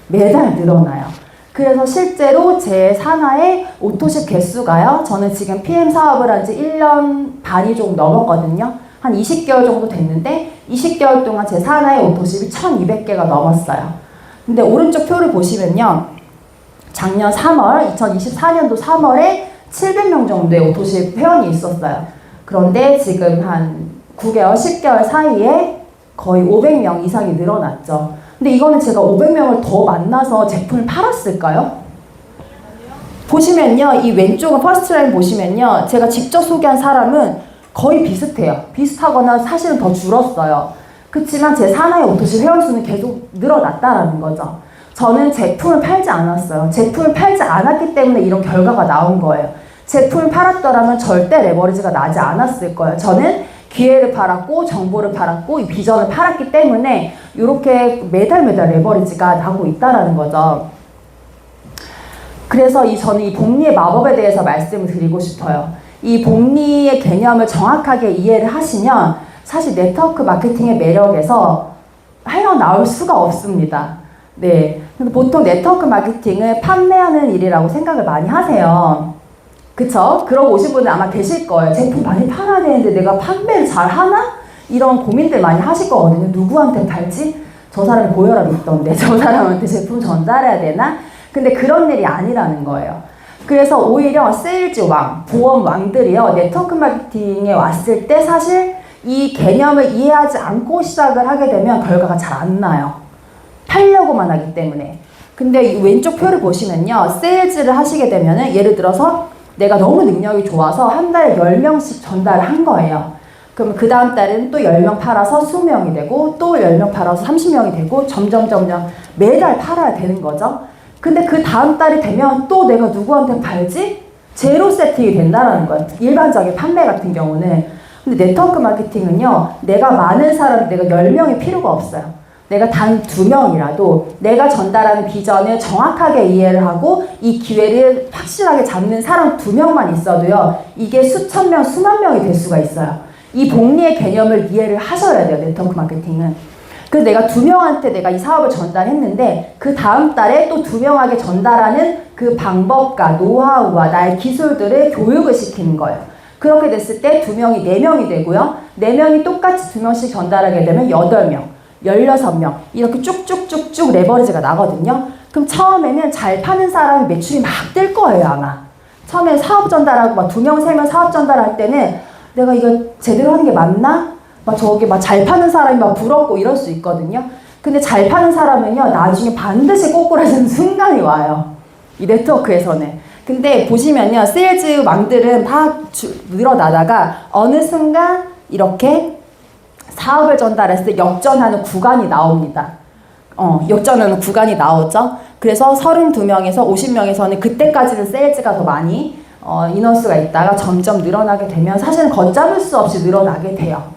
매달 늘어나요. 그래서 실제로 제 산하의 오토십 개수가요, 저는 지금 PM 사업을 한 지 1년 반이 좀 넘었거든요. 한 20개월 정도 됐는데, 20개월 동안 제 산하의 오토십이 1200개가 넘었어요. 근데 오른쪽 표를 보시면요, 작년 3월, 2024년도 3월에 700명 정도의 오토십 회원이 있었어요. 그런데 지금 한 9개월, 10개월 사이에 거의 500명 이상이 늘어났죠. 근데 이거는 제가 500명을 더 만나서 제품을 팔았을까요? 보시면요, 이 왼쪽은 퍼스트 라인 보시면요, 제가 직접 소개한 사람은 거의 비슷해요. 비슷하거나 사실은 더 줄었어요. 그렇지만 제 산하의 오토십 회원 수는 계속 늘어났다라는 거죠. 저는 제품을 팔지 않았어요. 제품을 팔지 않았기 때문에 이런 결과가 나온 거예요. 제품을 팔았더라면 절대 레버리지가 나지 않았을 거예요. 저는 기회를 팔았고 정보를 팔았고 이 비전을 팔았기 때문에 이렇게 매달 레버리지가 나고 있다라는 거죠. 그래서 저는 이 복리의 마법에 대해서 말씀을 드리고 싶어요. 이 복리의 개념을 정확하게 이해를 하시면 사실 네트워크 마케팅의 매력에서 헤어나올 수가 없습니다. 네. 보통 네트워크 마케팅을 판매하는 일이라고 생각을 많이 하세요. 그쵸? 그러고 오신 분들 아마 계실 거예요. 제품 많이 팔아야 되는데 내가 판매를 잘 하나? 이런 고민들 많이 하실 거거든요. 누구한테 팔지? 저 사람이 고혈압이 있던데 저 사람한테 제품 전달해야 되나? 근데 그런 일이 아니라는 거예요. 그래서 오히려 세일즈 왕, 보험 왕들이요, 네트워크 마케팅에 왔을 때 사실 이 개념을 이해하지 않고 시작을 하게 되면 결과가 잘 안 나요. 팔려고만 하기 때문에. 근데 이 왼쪽 표를 보시면요, 세일즈를 하시게 되면은 예를 들어서 내가 너무 능력이 좋아서 한 달에 10명씩 전달을 한 거예요. 그럼 그 다음 달에는 또 10명 팔아서 20명이 되고 또 10명 팔아서 30명이 되고 점점 매달 팔아야 되는 거죠. 근데 그 다음 달이 되면 또 내가 누구한테 팔지? 제로 세팅이 된다는 거예요. 일반적인 판매 같은 경우는. 근데 네트워크 마케팅은요, 내가 많은 사람, 내가 10명이 필요가 없어요. 내가 단 2명이라도 내가 전달하는 비전을 정확하게 이해를 하고 이 기회를 확실하게 잡는 사람 2명만 있어도요, 이게 수천 명, 수만 명이 될 수가 있어요. 이 복리의 개념을 이해를 하셔야 돼요, 네트워크 마케팅은. 그래서 내가 2명한테 내가 이 사업을 전달했는데 그 다음 달에 또 2명에게 전달하는 그 방법과 노하우와 나의 기술들을 교육을 시키는 거예요. 그렇게 됐을 때 2명이 4명이 되고요. 4명이 똑같이 2명씩 전달하게 되면 8명, 16명 이렇게 쭉쭉쭉쭉 레버리지가 나거든요. 그럼 처음에는 잘 파는 사람이 매출이 막 뜰 거예요, 아마. 처음에 사업 전달하고 막 2명, 3명 사업 전달할 때는 내가 이거 제대로 하는 게 맞나? 막 잘 파는 사람이 막 부럽고 이럴 수 있거든요. 근데 잘 파는 사람은요, 나중에 반드시 꼬꾸라지는 순간이 와요. 이 네트워크에서는. 근데 보시면요, 세일즈 왕들은 다 늘어나다가 어느 순간 이렇게 사업을 전달했을 때 역전하는 구간이 나옵니다. 역전하는 구간이 나오죠. 그래서 32명에서 50명에서는 그때까지는 세일즈가 더 많이 인원수가 있다가 점점 늘어나게 되면 사실은 걷잡을 수 없이 늘어나게 돼요.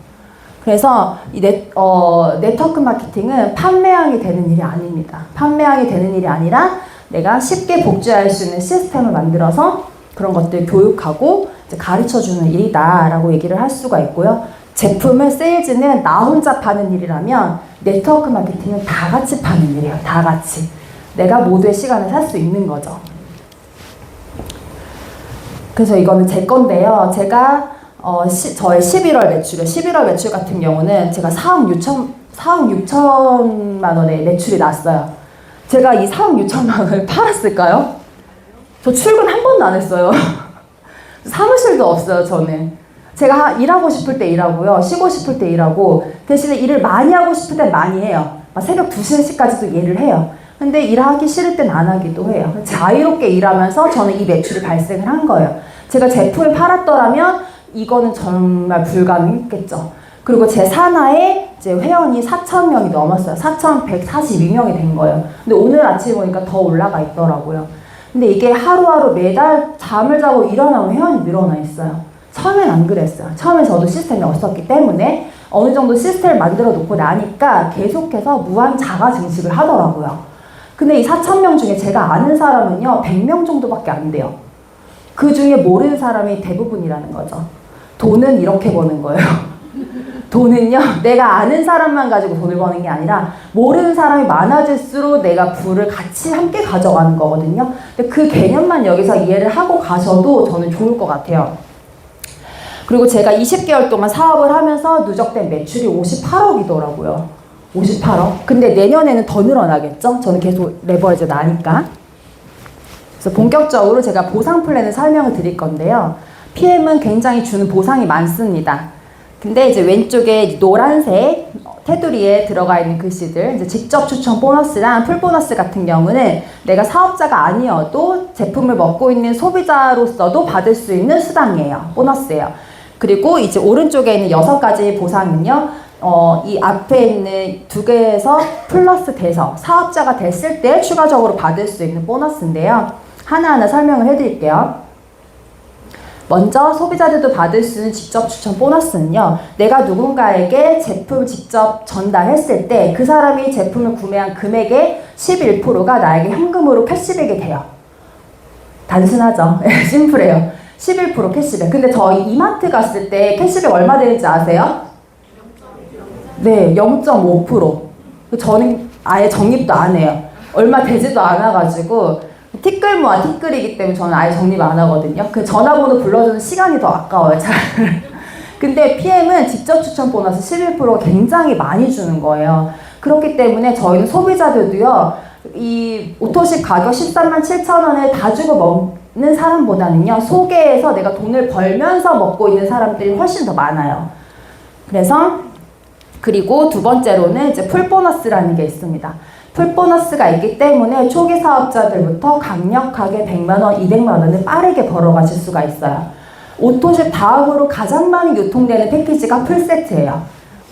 그래서 이 네트워크 마케팅은 판매왕이 되는 일이 아닙니다. 판매왕이 되는 일이 아니라 내가 쉽게 복제할 수 있는 시스템을 만들어서 그런 것들 교육하고 이제 가르쳐주는 일이다라고 얘기를 할 수가 있고요. 제품을 세일즈는 나 혼자 파는 일이라면 네트워크 마케팅은 다 같이 파는 일이에요. 다 같이. 내가 모두의 시간을 살 수 있는 거죠. 그래서 이거는 제 건데요. 제가 저의 11월 매출 같은 경우는 제가 4억 6천만 원의 매출이 났어요. 제가 이 4억 6천만 원을 팔았을까요? 저 출근 한 번도 안 했어요. 사무실도 없어요, 저는. 제가 일하고 싶을 때 일하고요. 쉬고 싶을 때 일하고, 대신에 일을 많이 하고 싶을 때 많이 해요. 막 새벽 2시까지도 일을 해요. 근데 일하기 싫을 땐 안 하기도 해요. 자유롭게 일하면서 저는 이 매출을 발생을 한 거예요. 제가 제품을 팔았더라면 이거는 정말 불가능했겠죠. 그리고 제 산하에 이제 회원이 4,000명이 넘었어요. 4,142명이 된 거예요. 근데 오늘 아침에 보니까 더 올라가 있더라고요. 근데 이게 하루하루 매달 잠을 자고 일어나면 회원이 늘어나 있어요. 처음엔 안 그랬어요. 처음엔 저도 시스템이 없었기 때문에 어느 정도 시스템을 만들어 놓고 나니까 계속해서 무한 자가 증식을 하더라고요. 근데 이 4,000명 중에 제가 아는 사람은요, 100명 정도밖에 안 돼요. 그 중에 모르는 사람이 대부분이라는 거죠. 돈은 이렇게 버는 거예요. 돈은요, 내가 아는 사람만 가지고 돈을 버는 게 아니라 모르는 사람이 많아질수록 내가 부를 같이 함께 가져가는 거거든요. 근데 그 개념만 여기서 이해를 하고 가셔도 저는 좋을 것 같아요. 그리고 제가 20개월 동안 사업을 하면서 누적된 매출이 58억이더라고요. 58억. 근데 내년에는 더 늘어나겠죠? 저는 계속 레버리지 나니까. 그래서 본격적으로 제가 보상 플랜을 설명을 드릴 건데요. PM은 굉장히 주는 보상이 많습니다. 근데 이제 왼쪽에 노란색 테두리에 들어가 있는 글씨들, 이제 직접 추천 보너스랑 풀 보너스 같은 경우는 내가 사업자가 아니어도 제품을 먹고 있는 소비자로서도 받을 수 있는 수당이에요. 보너스예요. 그리고 이제 오른쪽에 있는 6가지 보상은요, 이 앞에 있는 2개에서 플러스 돼서 사업자가 됐을 때 추가적으로 받을 수 있는 보너스인데요. 하나하나 설명을 해드릴게요. 먼저 소비자들도 받을 수 있는 직접 추천 보너스는요, 내가 누군가에게 제품을 직접 전달했을 때 그 사람이 제품을 구매한 금액의 11%가 나에게 현금으로 캐시백이 돼요. 단순하죠? 심플해요. 11% 캐시백. 근데 저희 이마트 갔을 때 캐시백 얼마 되는지 아세요? 네, 0.5%. 저는 아예 적립도 안 해요. 얼마 되지도 않아가지고 티끌 모아 티끌이기 때문에 저는 아예 적립 안 하거든요. 그 전화번호 불러주는 시간이 더 아까워요. 잘. 근데 PM은 직접 추천 보너스 11% 굉장히 많이 주는 거예요. 그렇기 때문에 저희는 소비자들도요, 이 오토식 가격 13만 7천 원을 다 주고 먹는 사람보다는요, 소개해서 내가 돈을 벌면서 먹고 있는 사람들이 훨씬 더 많아요. 그래서 그리고 두 번째로는 이제 풀 보너스라는 게 있습니다. 풀 보너스가 있기 때문에 초기 사업자들부터 강력하게 100만 원, 200만 원을 빠르게 벌어가실 수가 있어요. 오토십 다음으로 가장 많이 유통되는 패키지가 풀 세트예요.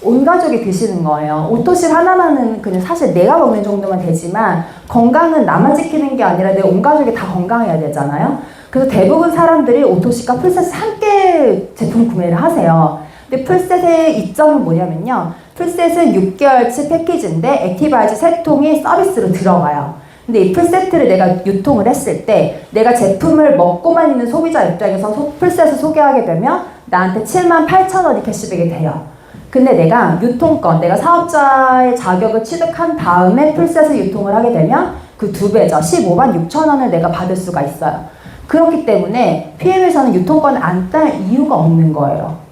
온 가족이 드시는 거예요. 오토십 하나만은 그냥 사실 내가 먹는 정도만 되지만 건강은 나만 지키는 게 아니라 내 온 가족이 다 건강해야 되잖아요. 그래서 대부분 사람들이 오토십과 풀셋 함께 제품 구매를 하세요. 근데 풀셋의 이점은 뭐냐면요, 풀셋은 6개월치 패키지인데 액티바이즈 3통이 서비스로 들어가요. 근데 이 풀세트를 내가 유통을 했을 때 내가 제품을 먹고만 있는 소비자 입장에서 풀셋을 소개하게 되면 나한테 7만 8천 원이 캐시백이 돼요. 근데 내가 유통권, 내가 사업자의 자격을 취득한 다음에 풀셋을 유통을 하게 되면 그 2배죠. 15만 6천 원을 내가 받을 수가 있어요. 그렇기 때문에 PM에서는 유통권을 안 딸 이유가 없는 거예요.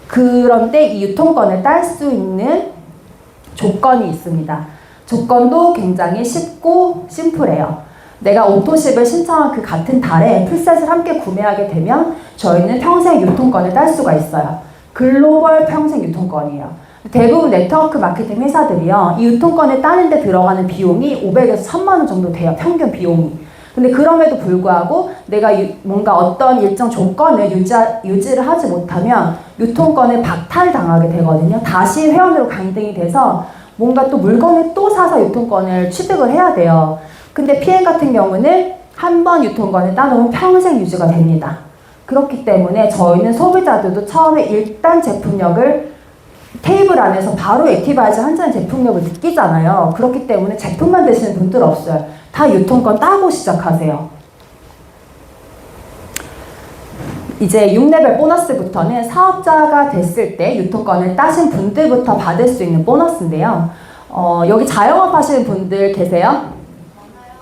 그런데 이 유통권을 딸 수 있는 조건이 있습니다. 조건도 굉장히 쉽고 심플해요. 내가 오토십을 신청한 그 같은 달에 풀셋을 함께 구매하게 되면 저희는 평생 유통권을 딸 수가 있어요. 글로벌 평생 유통권이에요. 대부분 네트워크 마케팅 회사들이요, 이 유통권을 따는데 들어가는 비용이 500에서 1000만 원 정도 돼요. 평균 비용이. 근데 그럼에도 불구하고 내가 뭔가 어떤 일정 조건을 유지를 하지 못하면 유통권을 박탈당하게 되거든요. 다시 회원으로 강등이 돼서 뭔가 또 물건을 또 사서 유통권을 취득을 해야 돼요. 근데 PM 같은 경우는 한 번 유통권을 따놓으면 평생 유지가 됩니다. 그렇기 때문에 저희는 소비자들도 처음에 일단 제품력을 테이블 안에서 바로 액티바이즈 한 잔 제품력을 느끼잖아요. 그렇기 때문에 제품만 드시는 분들 없어요. 다 유통권 따고 시작하세요. 이제 6레벨 보너스부터는 사업자가 됐을 때 유통권을 따신 분들부터 받을 수 있는 보너스인데요. 여기 자영업 하시는 분들 계세요?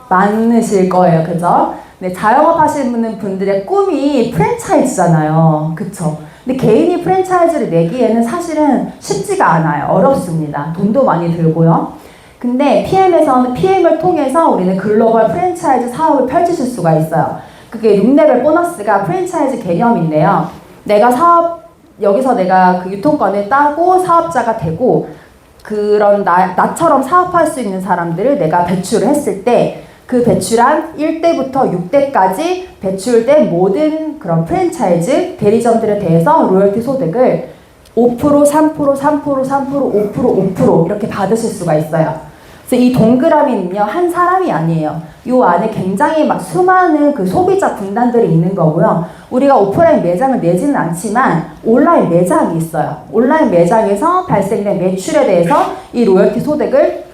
많으실 거예요. 그죠? 네, 자영업 하시는 분들의 꿈이 프랜차이즈잖아요. 그쵸? 근데 개인이 프랜차이즈를 내기에는 사실은 쉽지가 않아요. 어렵습니다. 돈도 많이 들고요. 근데 PM에서는 PM을 통해서 우리는 글로벌 프랜차이즈 사업을 펼치실 수가 있어요. 그게 6레벨 보너스가 프랜차이즈 개념인데요. 여기서 내가 그 유통권을 따고 사업자가 되고, 그런 나처럼 사업할 수 있는 사람들을 내가 배출을 했을 때, 그 배출한 1대부터 6대까지 배출된 모든 그런 프랜차이즈 대리점들에 대해서 로열티 소득을 5%, 3%, 3%, 3%, 5%, 5% 이렇게 받으실 수가 있어요. 그래서 이 동그라미는요, 한 사람이 아니에요. 이 안에 굉장히 막 수많은 그 소비자 군단들이 있는 거고요. 우리가 오프라인 매장을 내지는 않지만 온라인 매장이 있어요. 온라인 매장에서 발생된 매출에 대해서 이 로열티 소득을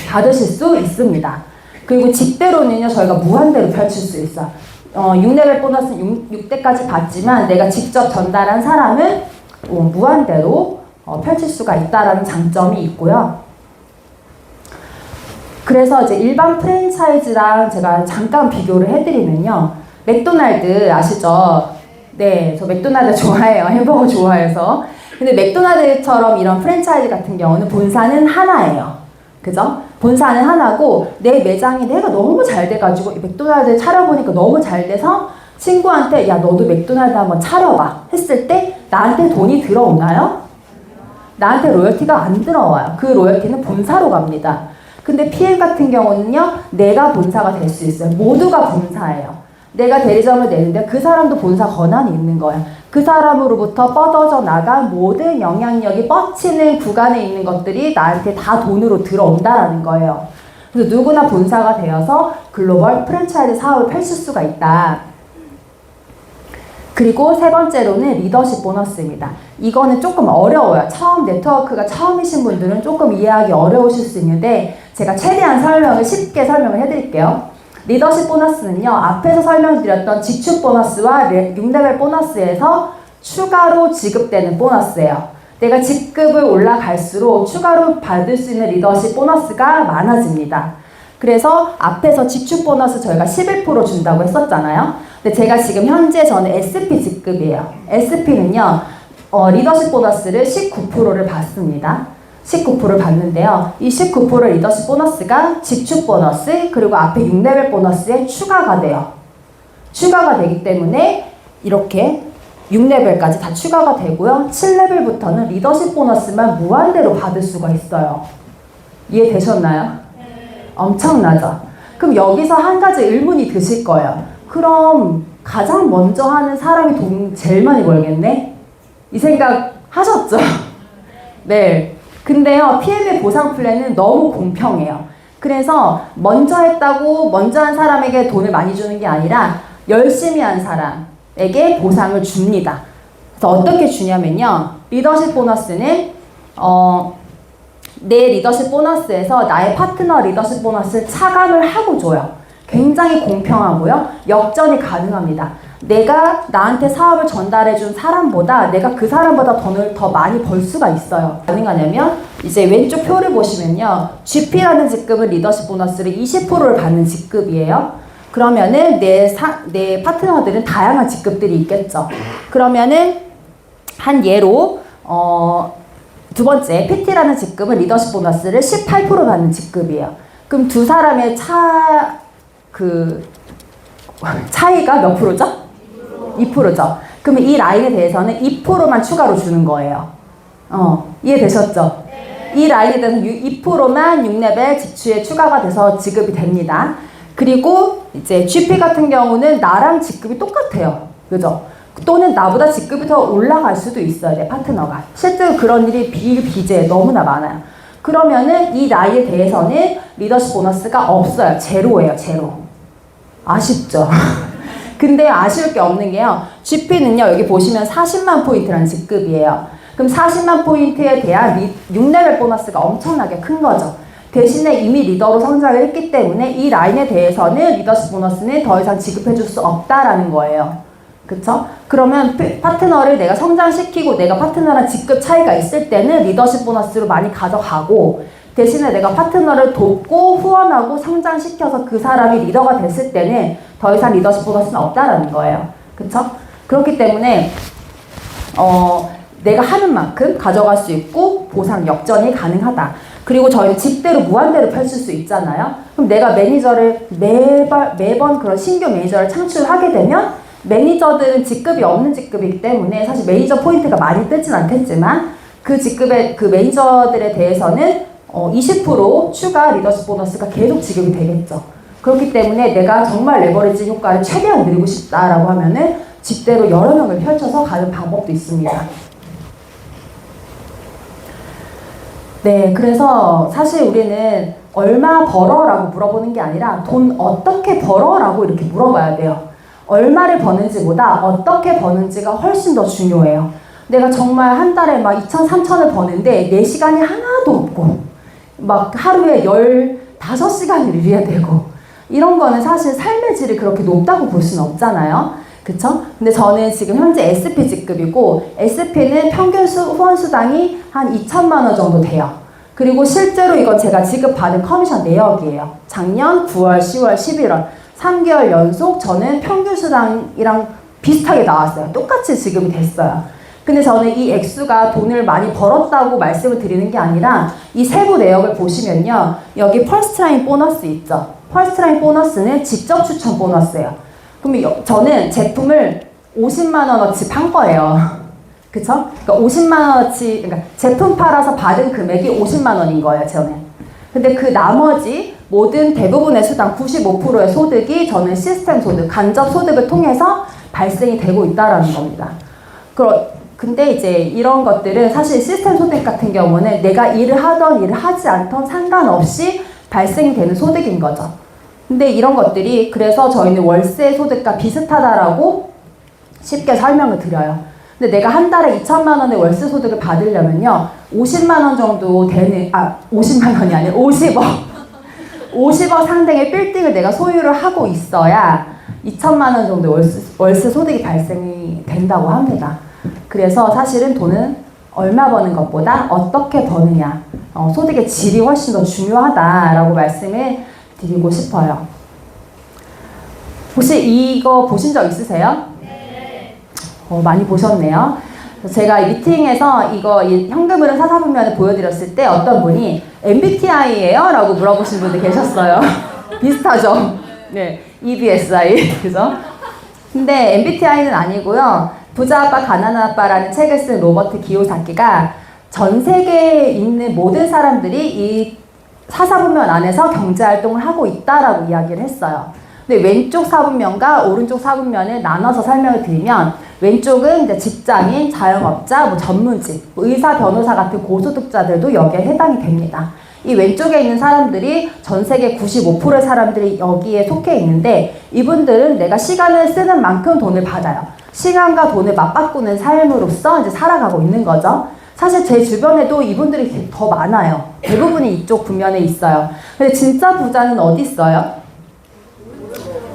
받으실 수 있습니다. 그리고 직대로는요, 저희가 무한대로 펼칠 수 있어요. 6레벨 보너스는 6대까지 받지만 내가 직접 전달한 사람은 무한대로 펼칠 수가 있다라는 장점이 있고요. 그래서 이제 일반 프랜차이즈랑 제가 잠깐 비교를 해드리면요. 맥도날드 아시죠? 네, 저 맥도날드 좋아해요. 햄버거 좋아해서. 근데 맥도날드처럼 이런 프랜차이즈 같은 경우는 본사는 하나예요. 그죠? 본사는 하나고 내 매장이 내가 너무 잘 돼가지고 맥도날드 차려보니까 너무 잘 돼서 친구한테 야 너도 맥도날드 한번 차려봐 했을 때 나한테 돈이 들어오나요? 나한테 로열티가 안 들어와요. 그 로열티는 본사로 갑니다. 근데 PM 같은 경우는요, 내가 본사가 될 수 있어요. 모두가 본사예요. 내가 대리점을 내는데 그 사람도 본사 권한이 있는 거예요. 그 사람으로부터 뻗어져 나간 모든 영향력이 뻗치는 구간에 있는 것들이 나한테 다 돈으로 들어온다라는 거예요. 그래서 누구나 본사가 되어서 글로벌 프랜차이즈 사업을 펼칠 수가 있다. 그리고 세 번째로는 리더십 보너스입니다. 이거는 조금 어려워요. 네트워크가 처음이신 분들은 조금 이해하기 어려우실 수 있는데 제가 최대한 쉽게 설명을 해드릴게요. 리더십 보너스는요, 앞에서 설명드렸던 지출 보너스와 6레벨 보너스에서 추가로 지급되는 보너스예요. 내가 직급을 올라갈수록 추가로 받을 수 있는 리더십 보너스가 많아집니다. 그래서 앞에서 지출 보너스 저희가 11% 준다고 했었잖아요. 근데 제가 지금 현재 저는 SP 직급이에요. SP는요, 리더십 보너스를 19%를 받습니다. 19%를 받는데요. 이 19% 리더십 보너스가 지출 보너스 그리고 앞에 6레벨 보너스에 추가가 돼요. 추가가 되기 때문에 이렇게 6레벨까지 다 추가가 되고요. 7레벨부터는 리더십 보너스만 무한대로 받을 수가 있어요. 이해되셨나요? 엄청나죠? 그럼 여기서 한 가지 의문이 드실 거예요. 그럼 가장 먼저 하는 사람이 돈 제일 많이 벌겠네? 이 생각 하셨죠? 네. 근데요, PM의 보상 플랜은 너무 공평해요. 그래서 먼저 한 사람에게 돈을 많이 주는 게 아니라 열심히 한 사람에게 보상을 줍니다. 그래서 어떻게 주냐면요. 리더십 보너스는 내 리더십 보너스에서 나의 파트너 리더십 보너스를 차감을 하고 줘요. 굉장히 공평하고요. 역전이 가능합니다. 내가 나한테 사업을 전달해준 사람보다 내가 그 사람보다 돈을 더 많이 벌 수가 있어요. 가능하냐면 이제 왼쪽 표를 보시면요. GP라는 직급은 리더십 보너스를 20%를 받는 직급이에요. 그러면은 내 파트너들은 다양한 직급들이 있겠죠. 그러면은 한 예로 두 번째 PT라는 직급은 리더십 보너스를 18% 받는 직급이에요. 그럼 두 사람의 차이가 몇 프로죠? 2%죠. 그러면 이 라인에 대해서는 2%만 추가로 주는 거예요. 이해되셨죠? 이 라인에 대해서 2%만 6레벨 지출에 추가가 돼서 지급이 됩니다. 그리고 이제 GP 같은 경우는 나랑 직급이 똑같아요. 그죠? 또는 나보다 직급이 더 올라갈 수도 있어요. 내 파트너가. 실제로 그런 일이 비일비재 너무나 많아요. 그러면은 이 나이에 대해서는 리더십 보너스가 없어요. 제로예요. 제로. 아쉽죠? 근데 아쉬울 게 없는 게요. GP는요. 여기 보시면 40만 포인트라는 직급이에요. 그럼 40만 포인트에 대한 6레벨 보너스가 엄청나게 큰 거죠. 대신에 이미 리더로 성장을 했기 때문에 이 라인에 대해서는 리더십 보너스는 더 이상 지급해 줄 수 없다라는 거예요. 그쵸? 그러면 파트너를 내가 성장시키고 내가 파트너랑 직급 차이가 있을 때는 리더십 보너스로 많이 가져가고 대신에 내가 파트너를 돕고 후원하고 성장시켜서 그 사람이 리더가 됐을 때는 더 이상 리더십 보너스는 없다라는 거예요. 그쵸? 그렇기 때문에 내가 하는 만큼 가져갈 수 있고 보상 역전이 가능하다. 그리고 저희는 집대로 무한대로 펼칠 수 있잖아요. 그럼 내가 매니저를 매번 그런 신규 매니저를 창출하게 되면 매니저들은 직급이 없는 직급이기 때문에 사실 매니저 포인트가 많이 뜨진 않겠지만 그 직급의 그 매니저들에 대해서는 20% 추가 리더십 보너스가 계속 지급이 되겠죠. 그렇기 때문에 내가 정말 레버리지 효과를 최대한 누리고 싶다라고 하면은 집대로 여러 명을 펼쳐서 가는 방법도 있습니다. 네, 그래서 사실 우리는 얼마 벌어? 라고 물어보는 게 아니라 돈 어떻게 벌어? 라고 이렇게 물어봐야 돼요. 얼마를 버는지보다 어떻게 버는지가 훨씬 더 중요해요. 내가 정말 한 달에 막 2천, 3천을 버는데 내 시간이 하나도 없고 막 하루에 15시간을 일해야 되고 이런 거는 사실 삶의 질이 그렇게 높다고 볼 수는 없잖아요. 그쵸? 근데 저는 지금 현재 SP 직급이고 SP는 평균 후원 수당이 한 2천만 원 정도 돼요. 그리고 실제로 이건 제가 지급받은 커미션 내역이에요. 작년 9월, 10월, 11월 3개월 연속 저는 평균 수당이랑 비슷하게 나왔어요. 똑같이 지급이 됐어요. 근데 저는 이 액수가 돈을 많이 벌었다고 말씀을 드리는 게 아니라 이 세부 내역을 보시면요. 여기 퍼스트라인 보너스 있죠. 퍼스트라인 보너스는 직접 추천 보너스예요. 그럼 저는 제품을 50만 원어치 판 거예요. 그쵸? 그러니까 50만 원어치, 그러니까 제품 팔아서 받은 금액이 50만 원인 거예요, 저는. 근데 그 나머지 모든 대부분의 수당 95%의 소득이 저는 시스템 소득, 간접 소득을 통해서 발생이 되고 있다라는 겁니다. 근데 이제 이런 것들은 사실 시스템 소득 같은 경우는 내가 일을 하던 일을 하지 않던 상관없이 발생이 되는 소득인 거죠. 근데 이런 것들이 그래서 저희는 월세 소득과 비슷하다라고 쉽게 설명을 드려요. 근데 내가 한 달에 2천만 원의 월세 소득을 받으려면요. 50만 원 정도 되는, 50만 원이 아니라 50억. 50억 상당의 빌딩을 내가 소유를 하고 있어야 2천만 원 정도 월세 소득이 발생이 된다고 합니다. 그래서 사실은 돈은 얼마 버는 것보다 어떻게 버느냐, 소득의 질이 훨씬 더 중요하다라고 말씀을 드리고 싶어요. 혹시 이거 보신 적 있으세요? 네. 많이 보셨네요. 제가 미팅에서 이거 현금흐름 사사분면을 보여드렸을 때 어떤 분이 MBTI예요? 라고 물어보신 분들 계셨어요. 비슷하죠? 네, EBSI. 그죠? 근데 MBTI는 아니고요. 부자 아빠 가난한 아빠라는 책을 쓴 로버트 기요사키가 전 세계에 있는 모든 사람들이 이 사사분면 안에서 경제활동을 하고 있다라고 이야기를 했어요. 근데 왼쪽 사분면과 오른쪽 사분면을 나눠서 설명을 드리면 왼쪽은 이제 직장인, 자영업자, 뭐 전문직, 의사, 변호사 같은 고소득자들도 여기에 해당이 됩니다. 이 왼쪽에 있는 사람들이 전 세계 95%의 사람들이 여기에 속해 있는데 이분들은 내가 시간을 쓰는 만큼 돈을 받아요. 시간과 돈을 맞바꾸는 삶으로서 이제 살아가고 있는 거죠. 사실 제 주변에도 이분들이 더 많아요. 대부분이 이쪽 분면에 있어요. 근데 진짜 부자는 어디 있어요?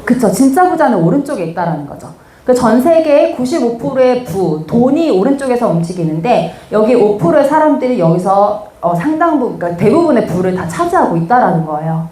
그쵸. 진짜 부자는 오른쪽에 있다라는 거죠. 전 세계의 95%의 돈이 오른쪽에서 움직이는데 여기 5%의 사람들이 여기서 상당 부분, 그러니까 대부분의 부를 다 차지하고 있다라는 거예요.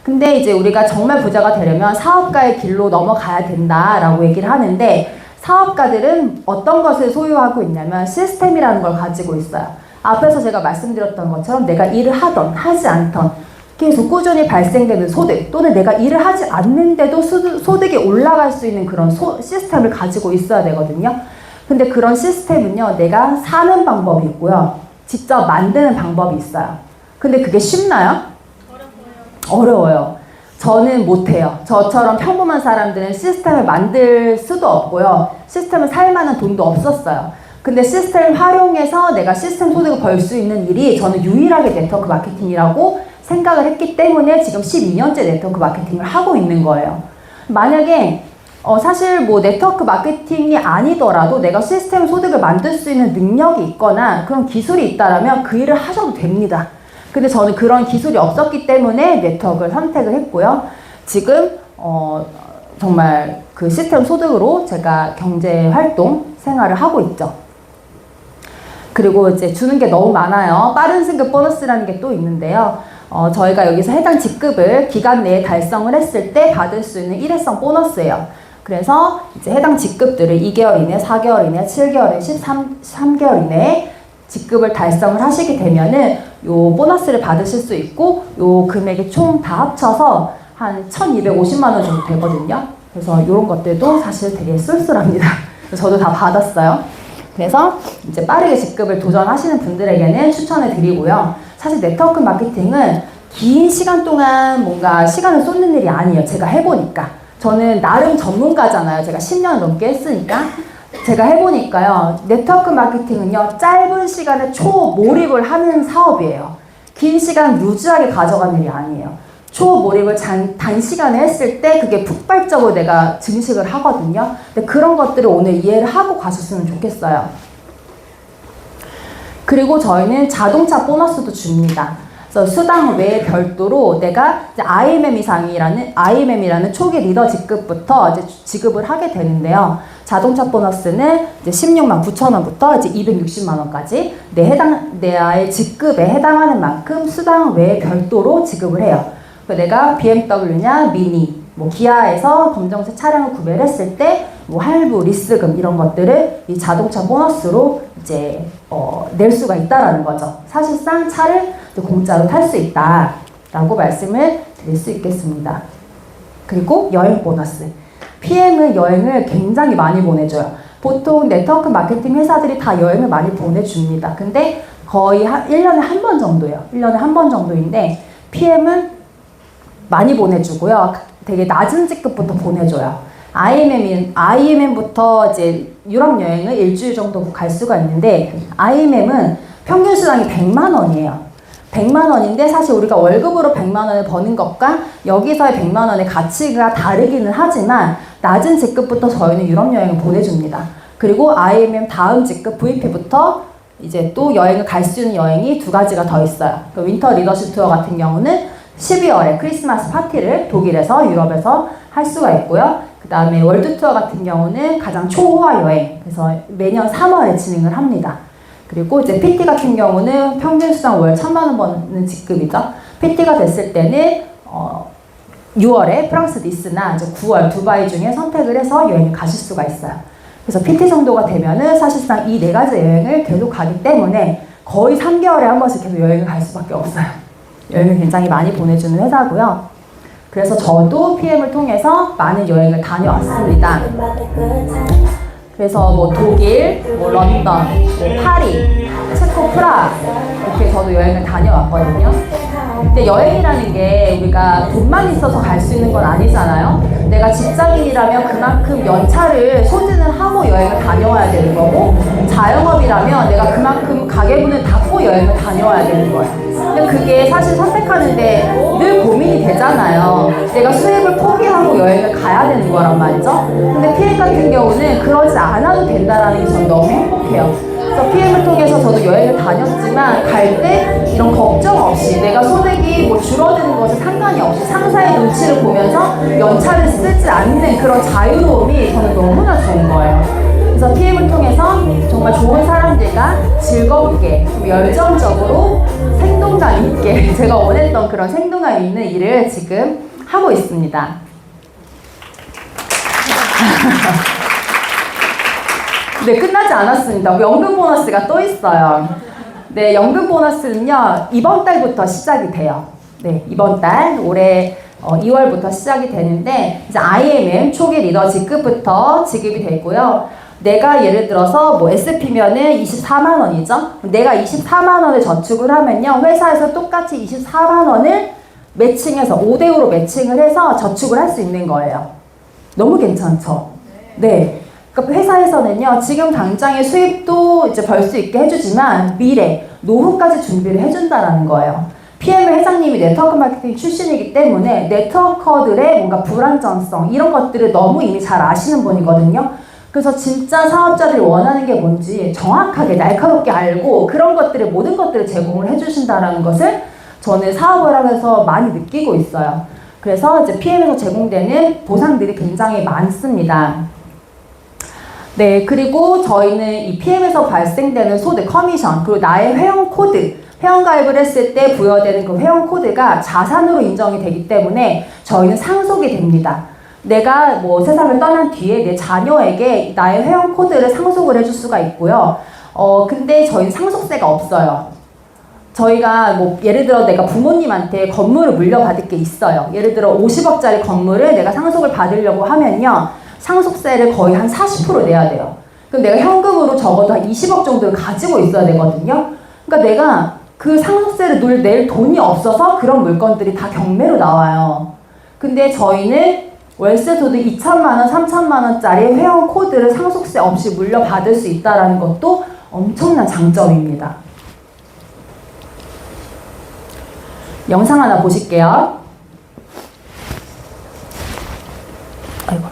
근데 이제 우리가 정말 부자가 되려면 사업가의 길로 넘어가야 된다라고 얘기를 하는데 사업가들은 어떤 것을 소유하고 있냐면 시스템이라는 걸 가지고 있어요. 앞에서 제가 말씀드렸던 것처럼 내가 일을 하던 하지 않던 계속 꾸준히 발생되는 소득 또는 내가 일을 하지 않는데도 소득이 올라갈 수 있는 그런 시스템을 가지고 있어야 되거든요. 근데 그런 시스템은요. 내가 사는 방법이 있고요. 직접 만드는 방법이 있어요. 근데 그게 쉽나요? 어려워요. 저는 못해요. 저처럼 평범한 사람들은 시스템을 만들 수도 없고요. 시스템을 살 만한 돈도 없었어요. 근데 시스템을 활용해서 내가 시스템 소득을 벌 수 있는 일이 저는 유일하게 네트워크 마케팅이라고 생각을 했기 때문에 지금 12년째 네트워크 마케팅을 하고 있는 거예요. 만약에 사실 뭐 네트워크 마케팅이 아니더라도 내가 시스템 소득을 만들 수 있는 능력이 있거나 그런 기술이 있다라면 그 일을 하셔도 됩니다. 근데 저는 그런 기술이 없었기 때문에 네트워크를 선택을 했고요. 지금 정말 그 시스템 소득으로 제가 경제 활동 생활을 하고 있죠. 그리고 이제 주는 게 너무 많아요. 빠른 승급 보너스라는 게 또 있는데요. 저희가 여기서 해당 직급을 기간 내에 달성을 했을 때 받을 수 있는 일회성 보너스예요. 그래서 이제 해당 직급들을 2개월 이내, 4개월 이내, 7개월 이내, 13개월 이내에 직급을 달성을 하시게 되면은 요 보너스를 받으실 수 있고, 요 금액이 총 다 합쳐서 한 1,250만 원 정도 되거든요. 그래서 이런 것들도 사실 되게 쏠쏠합니다. 저도 다 받았어요. 그래서 이제 빠르게 직급을 도전하시는 분들에게는 추천을 드리고요. 사실 네트워크 마케팅은 긴 시간 동안 뭔가 시간을 쏟는 일이 아니에요. 제가 해보니까. 저는 나름 전문가잖아요. 제가 10년 넘게 했으니까. 제가 해보니까요. 네트워크 마케팅은요. 짧은 시간에 초몰입을 하는 사업이에요. 긴 시간 루즈하게 가져가는 일이 아니에요. 초몰입을 단시간에 했을 때 그게 폭발적으로 내가 증식을 하거든요. 근데 그런 것들을 오늘 이해를 하고 가셨으면 좋겠어요. 그리고 저희는 자동차 보너스도 줍니다. 그래서 수당 외에 별도로 내가 이제 IMM이라는 초기 리더 직급부터 이제 지급을 하게 되는데요. 자동차 보너스는 이제 16만 9천 원부터 이제 260만 원까지 내 아의 직급에 해당하는 만큼 수당 외에 별도로 지급을 해요. 내가 BMW냐 미니, 뭐 기아에서 검정색 차량을 구매를 했을 때 뭐 할부, 리스금 이런 것들을 이 자동차 보너스로 이제 낼 수가 있다라는 거죠. 사실상 차를 공짜로 탈 수 있다라고 말씀을 드릴 수 있겠습니다. 그리고 여행 보너스. PM은 여행을 굉장히 많이 보내줘요. 보통 네트워크 마케팅 회사들이 다 여행을 많이 보내줍니다. 근데 거의 1년에 한 번 정도예요. 1년에 한 번 정도인데 PM은 많이 보내주고요. 되게 낮은 직급부터 보내줘요. IMM부터 이제 유럽 여행을 일주일 정도 갈 수가 있는데, IMM은 평균 수당이 100만 원이에요. 100만 원인데 사실 우리가 월급으로 100만 원을 버는 것과 여기서의 100만 원의 가치가 다르기는 하지만 낮은 직급부터 저희는 유럽 여행을 보내줍니다. 그리고 IMM 다음 직급 VP부터 이제 또 여행을 갈 수 있는 여행이 2가지가 더 있어요. 그 윈터 리더십 투어 같은 경우는 12월에 크리스마스 파티를 독일에서 유럽에서 할 수가 있고요. 그 다음에 월드 투어 같은 경우는 가장 초호화 여행, 그래서 매년 3월에 진행을 합니다. 그리고 이제 PT 같은 경우는 평균 수당 월 1,000만 원 버는 직급이죠. PT가 됐을 때는 6월에 프랑스 니스나 이제 9월 두바이 중에 선택을 해서 여행을 가실 수가 있어요. 그래서 PT 정도가 되면은 사실상 이 4가지 여행을 계속 가기 때문에 거의 3개월에 한 번씩 계속 여행을 갈 수밖에 없어요. 여행을 굉장히 많이 보내주는 회사고요. 그래서 저도 PM을 통해서 많은 여행을 다녀왔습니다. 그래서 뭐 독일, 뭐 런던, 뭐 파리, 체코 프라하 이렇게 저도 여행을 다녀왔거든요. 근데 여행이라는 게 우리가 돈만 있어서 갈 수 있는 건 아니잖아요. 내가 직장인이라면 그만큼 연차를 소진을 하고 여행을 다녀와야 되는 거고, 자영업이라면 내가 그만큼 가게문을 닫고 여행을 다녀와야 되는 거예요. 근데 그게 사실 선택하는데 늘 고민이 되잖아요. 내가 수입을 포기하고 여행을 가야 되는 거란 말이죠. 근데 PM 같은 경우는 그러지 않아도 된다는 게 저는 너무 행복해요. 그래서 PM을 통해서 저도 여행을 다녔지만 갈 때 이런 걱정 없이 내가 소득이 뭐 줄어드는 것에 상관이 없이 상사의 눈치를 보면서 연차를 쓰지 않는 그런 자유로움이 저는 너무나 좋은 거예요. 그래서 PM을 통해서 정말 좋은 사람들과 즐겁게 열정적으로 생동감 있게 제가 원했던 그런 생동감 있는 일을 지금 하고 있습니다. 네, 끝나지 않았습니다. 연금 보너스가 또 있어요. 네, 연금 보너스는요, 이번 달부터 시작이 돼요. 네, 이번 달, 올해 2월부터 시작이 되는데, 이제 IMM 초기 리더 직급부터 지급이 되고요. 내가 예를 들어서 뭐 SP면은 24만 원이죠? 내가 24만 원을 저축을 하면요, 회사에서 똑같이 24만 원을 매칭해서, 5대5로 매칭을 해서 저축을 할 수 있는 거예요. 너무 괜찮죠? 네. 그러니까 회사에서는요, 지금 당장의 수입도 이제 벌 수 있게 해주지만 미래, 노후까지 준비를 해준다라는 거예요. PM 회장님이 네트워크 마케팅 출신이기 때문에 네트워커들의 뭔가 불안정성 이런 것들을 너무 이미 잘 아시는 분이거든요. 그래서 진짜 사업자들이 원하는 게 뭔지 정확하게 날카롭게 알고 그런 것들을 모든 것들을 제공을 해주신다라는 것을 저는 사업을 하면서 많이 느끼고 있어요. 그래서 이제 PM에서 제공되는 보상들이 굉장히 많습니다. 네, 그리고 저희는 이 PM에서 발생되는 소득, 커미션, 그리고 나의 회원 코드, 회원가입을 했을 때 부여되는 그 회원 코드가 자산으로 인정이 되기 때문에 저희는 상속이 됩니다. 내가 뭐 세상을 떠난 뒤에 내 자녀에게 나의 회원 코드를 상속을 해줄 수가 있고요. 근데 저희는 상속세가 없어요. 저희가 뭐 예를 들어 내가 부모님한테 건물을 물려받을 게 있어요. 예를 들어 50억짜리 건물을 내가 상속을 받으려고 하면요. 상속세를 거의 한 40% 내야 돼요. 그럼 내가 현금으로 적어도 한 20억 정도를 가지고 있어야 되거든요. 그러니까 내가 그 상속세를 낼 돈이 없어서 그런 물건들이 다 경매로 나와요. 근데 저희는 월세 소득 2천만 원, 3천만 원짜리 회원 코드를 상속세 없이 물려받을 수 있다는 것도 엄청난 장점입니다. 영상 하나 보실게요. 아이고.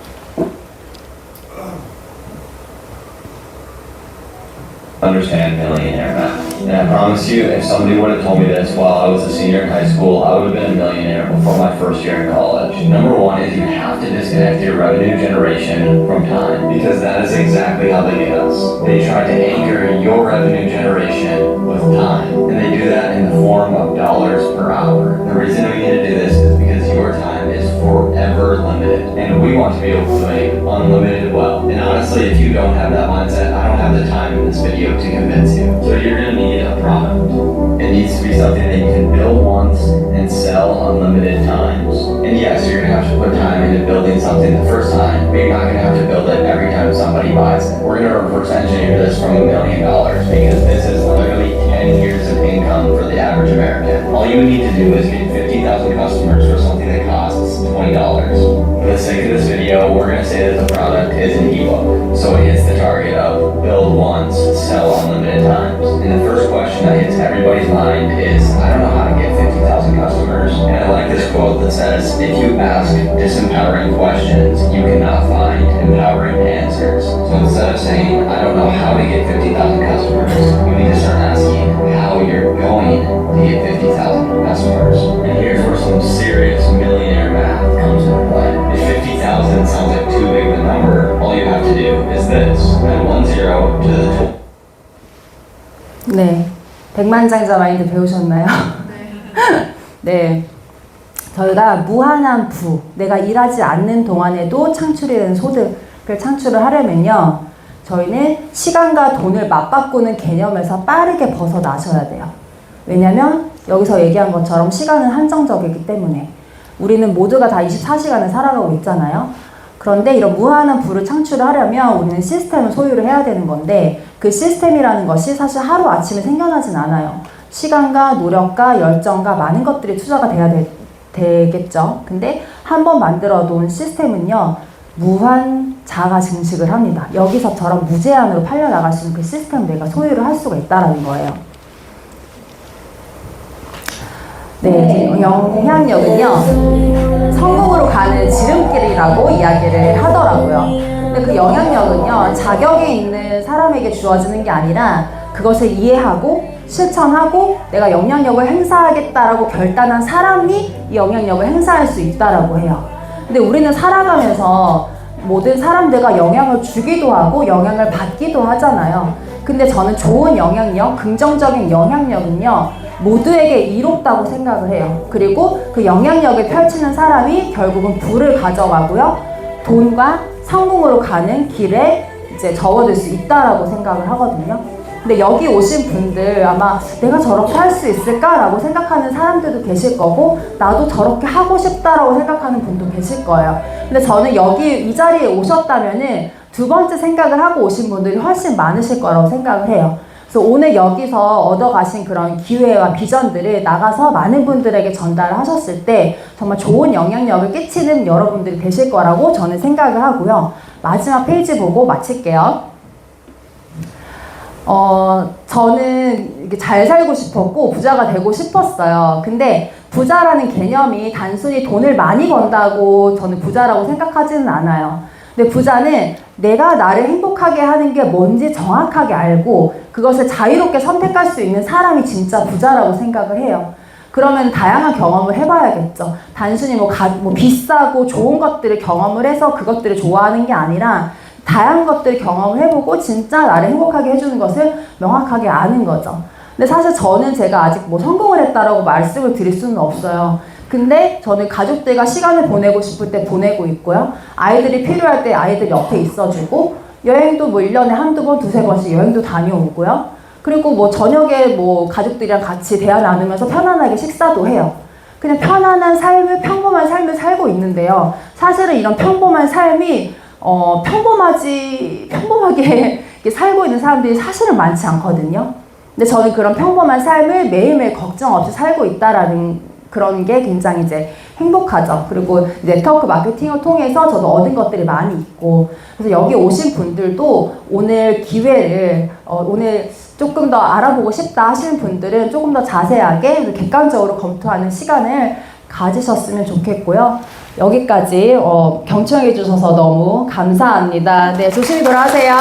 Understand millionaire math. And I promise you, if somebody would have told me this while I was a senior in high school, I would have been a millionaire before my first year in college. Number one is you have to disconnect your revenue generation from time, because that is exactly how they get us. They try to anchor your revenue generation with time, and they do that in the form of dollars per hour. The reason we need to do this is because your time is forever limited, and we want to be able to make unlimited wealth. And honestly, if you don't have that mindset, I don't have the time in this video to convince you. So you're gonna need a product. It needs to be something that you can build once and sell unlimited times. And yes, you're gonna have to put time into building something the first time, but you're not gonna have to build it every time somebody buys it. We're gonna reverse engineer this from $1 million, because this is literally 10 years of income for the average American. All you need to do is get 50,000 customers for something that costs $20. For the sake of this video, we're gonna say that the product is an ebook, so it hits the target of build once, sell unlimited times. And the first question that hits everybody's mind is, I don't know how to get 50,000 customers. And I like this quote that says, if you ask disempowering questions, you cannot find empowering answers. So instead of saying, I don't know how to get 50,000 customers, you need to start asking how you're going to get 50,000 customers. And here's where some serious millionaire math comes into play. If 50,000 sounds like too big of a number, all you have to do is this. Add 1 0 to the 네, 백만장자 마인드 배우셨나요? 네, 저희가 무한한 부, 내가 일하지 않는 동안에도 창출되는 소득을 창출을 하려면요, 저희는 시간과 돈을 맞바꾸는 개념에서 빠르게 벗어나셔야 돼요. 왜냐면 여기서 얘기한 것처럼 시간은 한정적이기 때문에 우리는 모두가 다 24시간을 살아가고 있잖아요. 그런데 이런 무한한 부를 창출을 하려면 우리는 시스템을 소유를 해야 되는 건데, 그 시스템이라는 것이 사실 하루아침에 생겨나진 않아요. 시간과 노력과 열정과 많은 것들이 투자가 돼야 되겠죠. 근데 한번 만들어 놓은 시스템은요, 무한 자가 증식을 합니다. 여기서처럼 무제한으로 팔려나갈 수 있는 그 시스템을 내가 소유를 할 수가 있다는 거예요. 네, 영향력은요, 성공으로 가는 지름길이라고 이야기를 하더라고요. 근데 그 영향력은요, 자격이 있는 사람에게 주어지는 게 아니라 그것을 이해하고 실천하고 내가 영향력을 행사하겠다라고 결단한 사람이 이 영향력을 행사할 수 있다라고 해요. 근데 우리는 살아가면서 모든 사람들과 영향을 주기도 하고 영향을 받기도 하잖아요. 근데 저는 좋은 영향력, 긍정적인 영향력은요, 모두에게 이롭다고 생각을 해요. 그리고 그 영향력을 펼치는 사람이 결국은 부를 가져가고요, 돈과 성공으로 가는 길에 이제 접어들 수 있다라고 생각을 하거든요. 근데 여기 오신 분들 아마 내가 저렇게 할 수 있을까라고 생각하는 사람들도 계실 거고, 나도 저렇게 하고 싶다라고 생각하는 분도 계실 거예요. 근데 저는 여기 이 자리에 오셨다면은 두 번째 생각을 하고 오신 분들이 훨씬 많으실 거라고 생각을 해요. 그래서 오늘 여기서 얻어가신 그런 기회와 비전들을 나가서 많은 분들에게 전달을 하셨을 때 정말 좋은 영향력을 끼치는 여러분들이 되실 거라고 저는 생각을 하고요. 마지막 페이지 보고 마칠게요. 저는 이렇게 잘 살고 싶었고 부자가 되고 싶었어요. 근데 부자라는 개념이 단순히 돈을 많이 번다고 저는 부자라고 생각하지는 않아요. 근데 부자는 내가 나를 행복하게 하는 게 뭔지 정확하게 알고 그것을 자유롭게 선택할 수 있는 사람이 진짜 부자라고 생각을 해요. 그러면 다양한 경험을 해봐야겠죠. 단순히 뭐 비싸고 좋은 것들을 경험을 해서 그것들을 좋아하는 게 아니라 다양한 것들을 경험을 해보고 진짜 나를 행복하게 해주는 것을 명확하게 아는 거죠. 근데 사실 저는 제가 아직 뭐 성공을 했다라고 말씀을 드릴 수는 없어요. 근데 저는 가족들과 시간을 보내고 싶을 때 보내고 있고요. 아이들이 필요할 때 아이들 옆에 있어주고, 여행도 뭐 1년에 한두 번, 두세 번씩 여행도 다녀오고요. 그리고 뭐 저녁에 뭐 가족들이랑 같이 대화 나누면서 편안하게 식사도 해요. 그냥 편안한 삶을, 평범한 삶을 살고 있는데요. 사실은 이런 평범한 삶이 평범하게 이렇게 살고 있는 사람들이 사실은 많지 않거든요. 근데 저는 그런 평범한 삶을 매일매일 걱정 없이 살고 있다라는 그런 게 굉장히 이제 행복하죠. 그리고 네트워크 마케팅을 통해서 저도 얻은 것들이 많이 있고, 그래서 여기 오신 분들도 오늘 기회를 오늘 조금 더 알아보고 싶다 하시는 분들은 조금 더 자세하게 객관적으로 검토하는 시간을 가지셨으면 좋겠고요. 여기까지 경청해 주셔서 너무 감사합니다. 네, 조심히 돌아가세요.